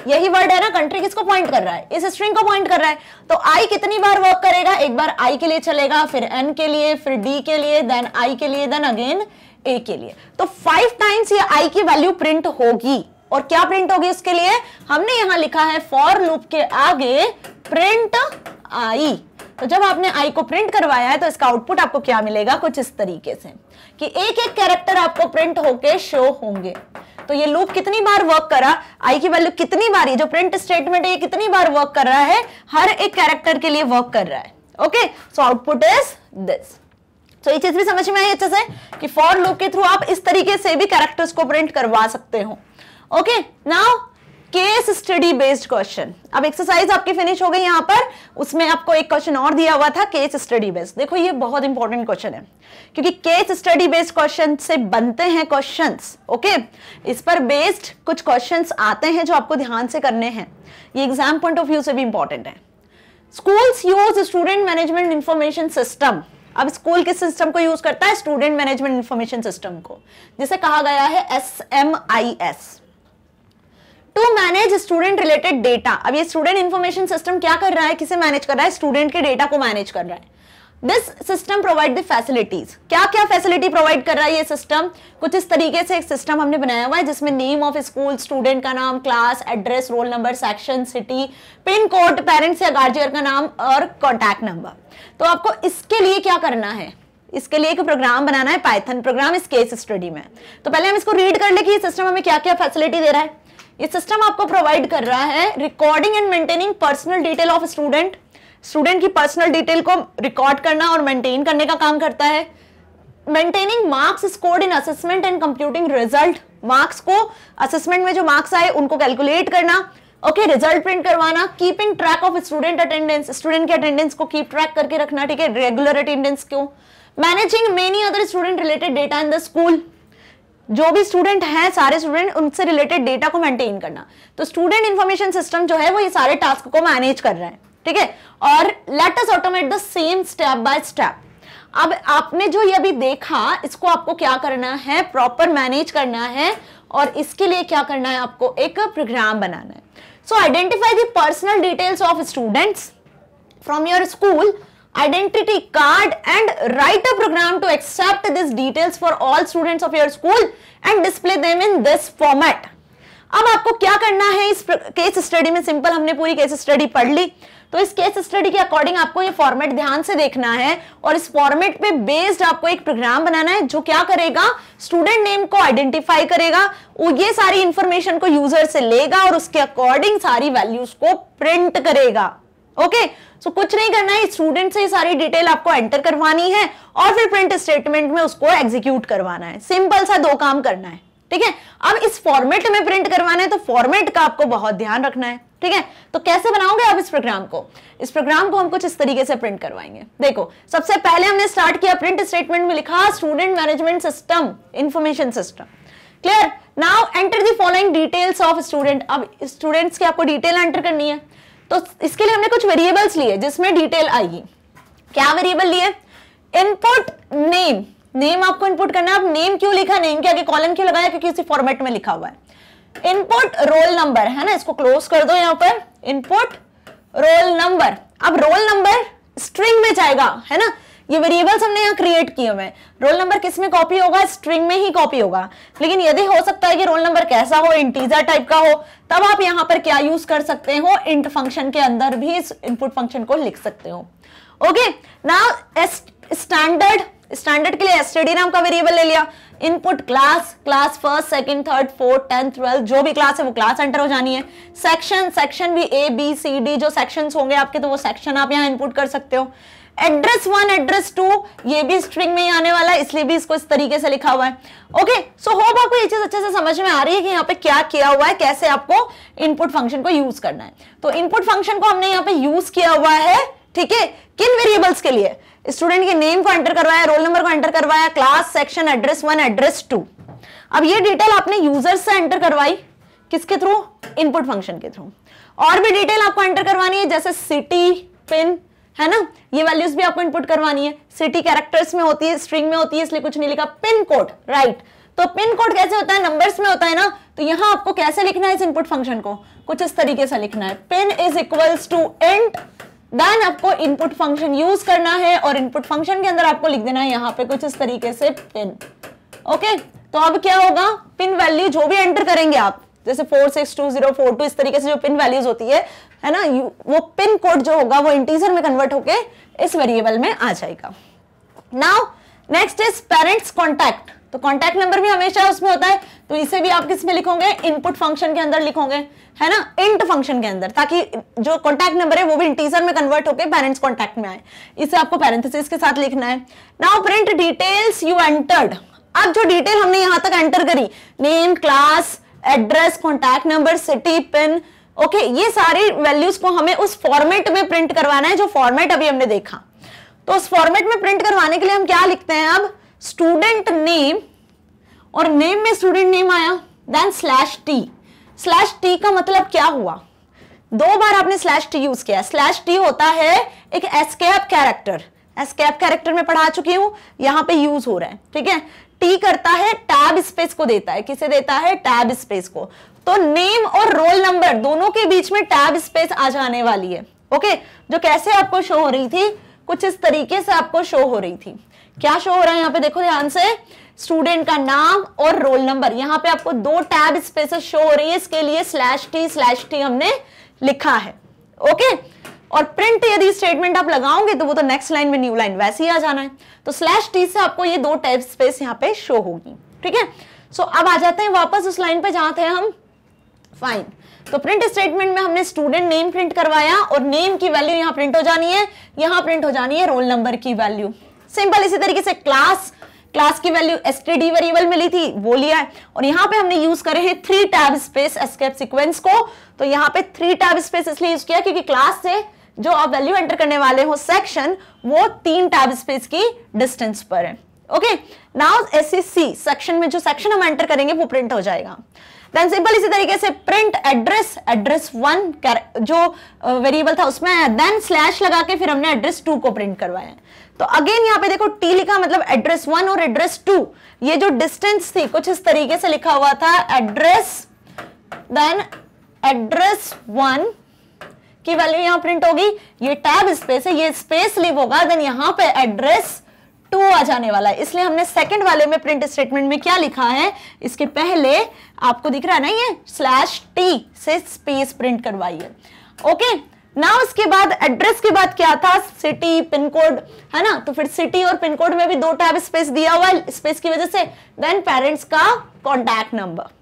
Speaker 1: यही वर्ड है ना, कंट्री किसको पॉइंट कर रहा है, इस स्ट्रिंग को पॉइंट कर रहा है। तो आई कितनी बार वर्क करेगा, एक बार आई के लिए चलेगा, फिर एन के लिए, फिर डी के लिए, देन आई के लिए, देन अगेन ए के लिए। तो 5 टाइम्स ये आई की वैल्यू प्रिंट होगी। और क्या प्रिंट होगी उसके लिए, हमने यहां लिखा है फॉर लूप के आगे प्रिंट आई। तो जब आपने आई को प्रिंट करवाया है तो इसका आउटपुट आपको क्या मिलेगा, कुछ इस तरीके से कि एक एक कैरेक्टर आपको प्रिंट होके शो होंगे। तो ये लूप कितनी बार वर्क करा, आई की वैल्यू कितनी बार, ये जो प्रिंट स्टेटमेंट है ये कितनी बार वर्क कर रहा है, हर एक कैरेक्टर के लिए वर्क कर रहा है। Okay, so output is this. तो ये चीज भी समझ में आई अच्छे से कि फॉर लूप के थ्रू आप इस तरीके से भी कैरेक्टर्स को प्रिंट करवा सकते हो। Okay, now case study based question. अब एक्सरसाइज आपकी फिनिश हो गई यहां पर, उसमें आपको एक क्वेश्चन और दिया हुआ था केस स्टडी बेस्ड। देखो ये बहुत इंपॉर्टेंट क्वेश्चन है क्योंकि केस स्टडी बेस्ड क्वेश्चन से बनते हैं क्वेश्चंस। ओके, इस पर बेस्ड कुछ क्वेश्चंस आते हैं जो आपको ध्यान से करने हैं, ये एग्जाम पॉइंट ऑफ व्यू से भी इंपॉर्टेंट है। Schools use student management information system अब स्कूल किस सिस्टम को यूज करता है? स्टूडेंट मैनेजमेंट इंफॉर्मेशन सिस्टम को, जिसे कहा गया है SMIS, to manage student related data. अब ये स्टूडेंट इंफॉर्मेशन सिस्टम क्या कर रहा है? किसे मैनेज कर रहा है? स्टूडेंट के डेटा को मैनेज कर रहा है। This system provide the facilities, क्या क्या फैसिलिटी प्रोवाइड कर रहा है ये सिस्टम? कुछ इस तरीके से एक सिस्टम हमने बनाया हुआ है जिसमें नेम ऑफ स्कूल, स्टूडेंट का नाम, class, address, roll number, section, city, pin code, parents या गार्जियन का नाम और कॉन्टैक्ट नंबर। तो आपको इसके लिए क्या करना है? इसके लिए एक प्रोग्राम बनाना है, पाइथन प्रोग्राम, इस केस स्टडी में। तो पहले हम इसको रीड कर ले कि ये सिस्टम हमें क्या क्या फैसिलिटी दे रहा है। ये सिस्टम आपको प्रोवाइड कर रहा है recording and maintaining personal detail of student, student की पर्सनल डिटेल को रिकॉर्ड करना और मेंटेन करने का काम करता है। Maintaining marks scored in assessment and computing result, marks को असेसमेंट में जो मार्क्स आए उनको कैलकुलेट करना, ओके, रिजल्ट प्रिंट करवाना। Keeping track of student attendance, student के अटेंडेंस को कीप ट्रैक करके रखना, ठीक है, रेगुलर अटेंडेंस को। Managing many other student related data in the school, जो भी स्टूडेंट हैं सारे स्टूडेंट, उनसे रिलेटेड डेटा को मेंटेन करना। तो स्टूडेंट इंफॉर्मेशन सिस्टम जो है वो ये सारे टास्क को मैनेज कर रहा है, ठीक है। और let us automate the same step by step. अब आपने जो ये अभी देखा, इसको आपको क्या करना है? प्रॉपर मैनेज करना है, और इसके लिए क्या करना है? आपको एक प्रोग्राम बनाना है। सो identify the personal details of students from your school identity card and write a program to accept these details for all students of your school and display them in this format। अब आपको क्या करना है इस case study में? Simple, हमने पूरी case study पढ़ ली, तो इस केस स्टडी के अकॉर्डिंग आपको ये फॉर्मेट ध्यान से देखना है, और इस फॉर्मेट पे बेस्ड आपको एक प्रोग्राम बनाना है जो क्या करेगा? स्टूडेंट नेम को आइडेंटिफाई करेगा, ये सारी इंफॉर्मेशन को यूजर से लेगा और उसके अकॉर्डिंग सारी वैल्यूज को प्रिंट करेगा। ओके, सो कुछ नहीं करना है, स्टूडेंट से सारी डिटेल आपको एंटर करवानी है और फिर प्रिंट स्टेटमेंट में उसको एग्जीक्यूट करवाना है। सिंपल सा 2 काम करना है, ठीक है। अब इस फॉर्मेट में प्रिंट करवाना है तो फॉर्मेट का आपको बहुत ध्यान रखना है, ठीक है। तो कैसे बनाओगे आप इस प्रोग्राम को? इस प्रोग्राम को हम कुछ इस तरीके से प्रिंट करवाएंगे। देखो, सबसे पहले हमने स्टार्ट किया, प्रिंट स्टेटमेंट में लिखा student management system information system, clear. Now enter the following details of student. अब स्टूडेंट्स की आपको डिटेल एंटर करनी है, तो इसके लिए हमने कुछ वेरिएबल्स लिए जिसमें डिटेल आएगी। क्या वेरिएबल लिए? इनपुट नेम, नेम आपको इनपुट करना है। अब नेम क्यों लिखा? नेम के आगे कॉलन क्यों लगाया? क्योंकि इसी फॉर्मेट में लिखा हुआ है। इनपुट रोल नंबर है ना, इसको क्लोज कर दो, यहां पर इनपुट रोल नंबर। अब रोल नंबर स्ट्रिंग में जाएगा, है ना, ये वेरिएबल्स हमने यहाँ क्रिएट किए हुए हैं। रोल नंबर किस में कॉपी होगा? स्ट्रिंग में ही कॉपी होगा। लेकिन यदि हो सकता है कि रोल नंबर कैसा हो, इंटीजर टाइप का हो, तब आप यहाँ पर क्या यूज कर सकते हो? इंट फंक्शन के अंदर भी इस इनपुट फंक्शन को लिख सकते हो। ओके, नाउ स्टैंडर्ड, स्टैंडर्ड के लिए एसटीडी नाम का वेरिएबल ले लिया। Input class, class first, second, third, fourth, 10th, 12th, जो भी क्लास है वो क्लास एंटर हो जानी है। सेक्शन, सेक्शन भी A B C D जो सेक्शंस होंगे आपके, तो वो सेक्शन आप यहाँ इनपुट कर सकते हो। एड्रेस 1, एड्रेस 2, ये भी स्ट्रिंग में ही आने वाला है, इसलिए भी इसको इस तरीके से लिखा हुआ है। ओके, सो होप आपको ये चीज अच्छे से समझ में आ रही है कि यहाँ पे क्या किया हुआ है, कैसे आपको इनपुट फंक्शन को यूज करना है। तो इनपुट फंक्शन को हमने यहाँ पे यूज किया हुआ है, ठीक है, किन वेरिएबल्स के लिए? स्टूडेंट के नेम को एंटर करवाया, रोल नंबर को एंटर करवाया, क्लास, सेक्शन, एड्रेस 1, एड्रेस 2। अब ये डिटेल आपने यूजर से एंटर करवाई, किसके थ्रू? इनपुट फंक्शन के थ्रू। और भी डिटेल आपको एंटर करवानी है, जैसे सिटी, पिन, है ना, ये वैल्यूज भी आपको इनपुट करवानी है। सिटी कैरेक्टर्स में होती है, स्ट्रिंग में होती है, इसलिए कुछ नहीं लिखा। पिन कोड, राइट, तो पिन कोड कैसे होता है? नंबर्स में होता है ना, तो यहां आपको कैसे लिखना है इस इनपुट फंक्शन को? कुछ इस तरीके से लिखना है, pin is equals to int, देन आपको इनपुट फंक्शन यूज करना है और इनपुट फंक्शन के अंदर आपको लिख देना है यहाँ पे कुछ इस तरीके से पिन। ओके, तो अब क्या होगा? पिन वैल्यू जो भी एंटर करेंगे आप, जैसे 462042 इस तरीके से जो पिन वैल्यूज होती है ना, वो पिन कोड जो होगा वो इंटीजर में कन्वर्ट होके इस वेरिएबल में आ जाएगा। Now next is parents contact. तो कॉन्टैक्ट नंबर भी हमेशा उसमें होता है, तो इसे भी आप किस में लिखोगे? इनपुट फंक्शन के अंदर लिखोगे, है ना, इंट फंक्शन के अंदर, ताकि जो कॉन्टैक्ट नंबर है वो भी इंटीजर में कन्वर्ट होके पेरेंट्स कॉन्टैक्ट में आए। इसे आपको पैरेंथेसिस के साथ लिखना है। Now print details you entered. अब जो डिटेल हमने यहां तक एंटर करी, name, class, address, contact number, city, pin, okay, ये सारी वैल्यूज को हमें उस फॉर्मेट में प्रिंट करवाना है जो फॉर्मेट अभी हमने देखा। तो उस फॉर्मेट में प्रिंट करवाने के लिए हम क्या लिखते हैं? अब स्टूडेंट नेम, और नेम में स्टूडेंट नेम आया, देन स्लैश टी। स्लैश टी का मतलब क्या हुआ? 2 बार आपने स्लैश टी यूज किया। स्लैश टी होता है एक एस्केप कैरेक्टर, एस्केप कैरेक्टर में पढ़ा चुकी हूं, यहां पे यूज हो रहा है, ठीक है। टी करता है टैब स्पेस को देता है, किसे देता है? टैब स्पेस को। तो नेम और रोल नंबर दोनों के बीच में टैब स्पेस आ जाने वाली है, ओके। जो कैसे आपको शो हो रही थी, कुछ इस तरीके से आपको शो हो रही थी। क्या शो हो रहा है यहाँ पे देखो ध्यान से, स्टूडेंट का नाम और रोल नंबर। यहाँ पे आपको 2 टैब स्पेसेस शो हो रही है, इसके लिए /t हमने लिखा है, ओके। और प्रिंट यदि स्टेटमेंट आप लगाओगे तो वो तो नेक्स्ट लाइन में न्यू लाइन वैसे ही आ जाना है। तो /t से आपको ये 2 टैब स्पेस यहाँ पे शो होगी, ठीक है। सो अब आ जाते हैं वापस उस लाइन पे जहां थे हम, फाइन। तो प्रिंट स्टेटमेंट में हमने स्टूडेंट नेम प्रिंट करवाया और नेम की वैल्यू यहाँ प्रिंट हो जानी है, यहाँ प्रिंट हो जानी है रोल नंबर की वैल्यू। सिंपल। इसी तरीके से क्लास की वैल्यू std वेरिएबल मिली थी वो लिया है, और यहाँ पे हमने यूज करे हैं 3 टैब स्पेस एस्केप सीक्वेंस को। तो यहाँ पे 3 टैब स्पेस इसलिए यूज किया क्योंकि क्लास से जो आप वैल्यू एंटर करने वाले हो सेक्शन, वो 3 टैब स्पेस की डिस्टेंस पर है, ओके। नाउ SEC सेक्शन में जो सेक्शन हम एंटर करेंगे वो प्रिंट हो जाएगा। देन सिंपल इसी तरीके से प्रिंट एड्रेस 1 जो वेरिएबल था उसमें, देन स्लैश लगा के फिर हमने एड्रेस 2 को प्रिंट करवाया। तो अगेन यहाँ पे देखो टी लिखा, मतलब एड्रेस 1 और एड्रेस 2, ये जो डिस्टेंस थी कुछ इस तरीके से लिखा हुआ था, एड्रेस देन एड्रेस 1 की वैल्यू यहाँ प्रिंट होगी, ये टैब स्पेस है, ये स्पेस लीव होगा, देन यहाँ पे एड्रेस 2 आ जाने वाला है। इसलिए हमने सेकंड वाले में प्रिंट स्टेटमेंट में क्या लिखा है, इसके पहले आपको दिख रहा है ना ये /t से स्पेस प्रिंट करवाई है, ओके। नाउ इसके बाद एड्रेस के बाद क्या था, सिटी पिन कोड, है ना। तो फिर सिटी और पिन कोड में भी 2 टैब स्पेस दिया हुआ है स्पेस की वजह से। देन पेरेंट्स का कॉन्टैक्ट नंबर।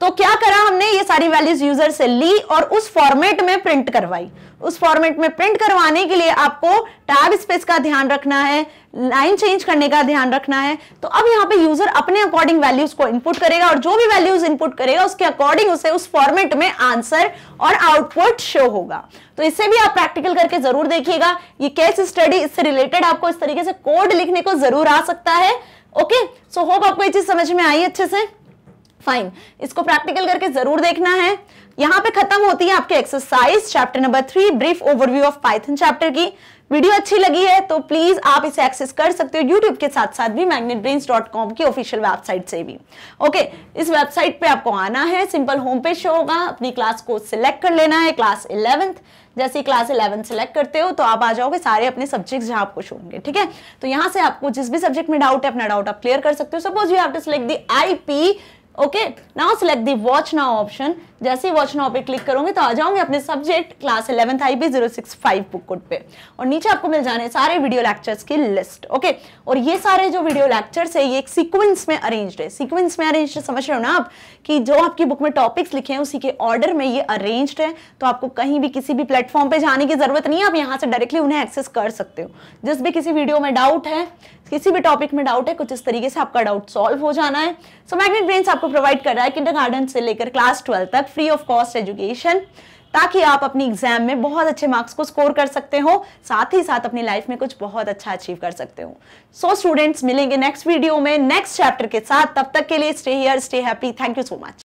Speaker 1: तो क्या करा हमने, ये सारी वैल्यूज यूजर से ली और उस फॉर्मेट में प्रिंट करवाई। उस फॉर्मेट में प्रिंट करवाने के लिए आपको टैब स्पेस का ध्यान रखना है, लाइन चेंज करने का ध्यान रखना है। तो अब यहाँ पे यूजर अपने अकॉर्डिंग वैल्यूज को इनपुट करेगा और जो भी वैल्यूज इनपुट करेगा उसके अकॉर्डिंग उसे उस फॉर्मेट में आंसर और आउटपुट शो होगा। तो इससे भी आप प्रैक्टिकल करके जरूर देखिएगा। ये केस स्टडी, इससे रिलेटेड आपको इस तरीके से कोड लिखने को जरूर आ सकता है, ओके। सो होप आपको ये चीज समझ में आई अच्छे से, फाइन। इसको प्रैक्टिकल करके जरूर देखना है। यहां पे खत्म होती है आपके exercise chapter number 3 brief overview of Python chapter की। वीडियो अच्छी लगी है तो प्लीज आप इसे एक्सेस कर सकते हो यूट्यूब के साथ साथ भी magnetbrains.com की ऑफिशियल वेबसाइट से भी, ओके। इस वेबसाइट पे आपको आना है, सिंपल होम पेज शो होगा, अपनी क्लास को सिलेक्ट कर लेना है, क्लास 11th। जैसे ही क्लास 11 सिलेक्ट करते हो तो आप आ जाओगे सारे अपने सब्जेक्ट्स जहां आपको शो होंगे, ठीक है। तो यहां से आपको जिस भी सब्जेक्ट में डाउट है अपना डाउट आप क्लियर कर सकते हो। Suppose you have to select the IP, okay. Now select the watch now option. जैसे ही वॉच नाउ पे क्लिक करोगे तो आ जाओगे अपने subject class 11th IB 065 book code पे, और नीचे आपको मिल जाने सारे वीडियो लेक्चर्स की लिस्ट, ओके। और ये सारे जो वीडियो लेक्चर्स है ये एक सीक्वेंस में अरेंज्ड है। सीक्वेंस में अरेंज्ड समझ रहे हो ना आप, कि जो आपकी बुक में टॉपिक्स लिखे हैं उसी के ऑर्डर में ये अरेंज्ड है। तो आपको कहीं भी किसी भी प्लेटफॉर्म पे जाने की जरूरत नहीं है, आप यहाँ से डायरेक्टली उन्हें एक्सेस कर सकते हो। जिस भी किसी वीडियो में डाउट है, किसी भी टॉपिक में डाउट है, कुछ इस तरीके से आपका डाउट सॉल्व हो जाना है। सो मैग्नेट ब्रेन्स आपको प्रोवाइड कर रहा है किंडरगार्टन से लेकर क्लास 12 तक फ्री ऑफ कॉस्ट एजुकेशन, ताकि आप अपनी एग्जाम में बहुत अच्छे मार्क्स को स्कोर कर सकते हो, साथ ही साथ अपनी लाइफ में कुछ बहुत अच्छा अचीव कर सकते हो। सो स्टूडेंट्स, मिलेंगे नेक्स्ट वीडियो में नेक्स्ट चैप्टर के साथ। तब तक के लिए stay here, stay happy. Thank you so much.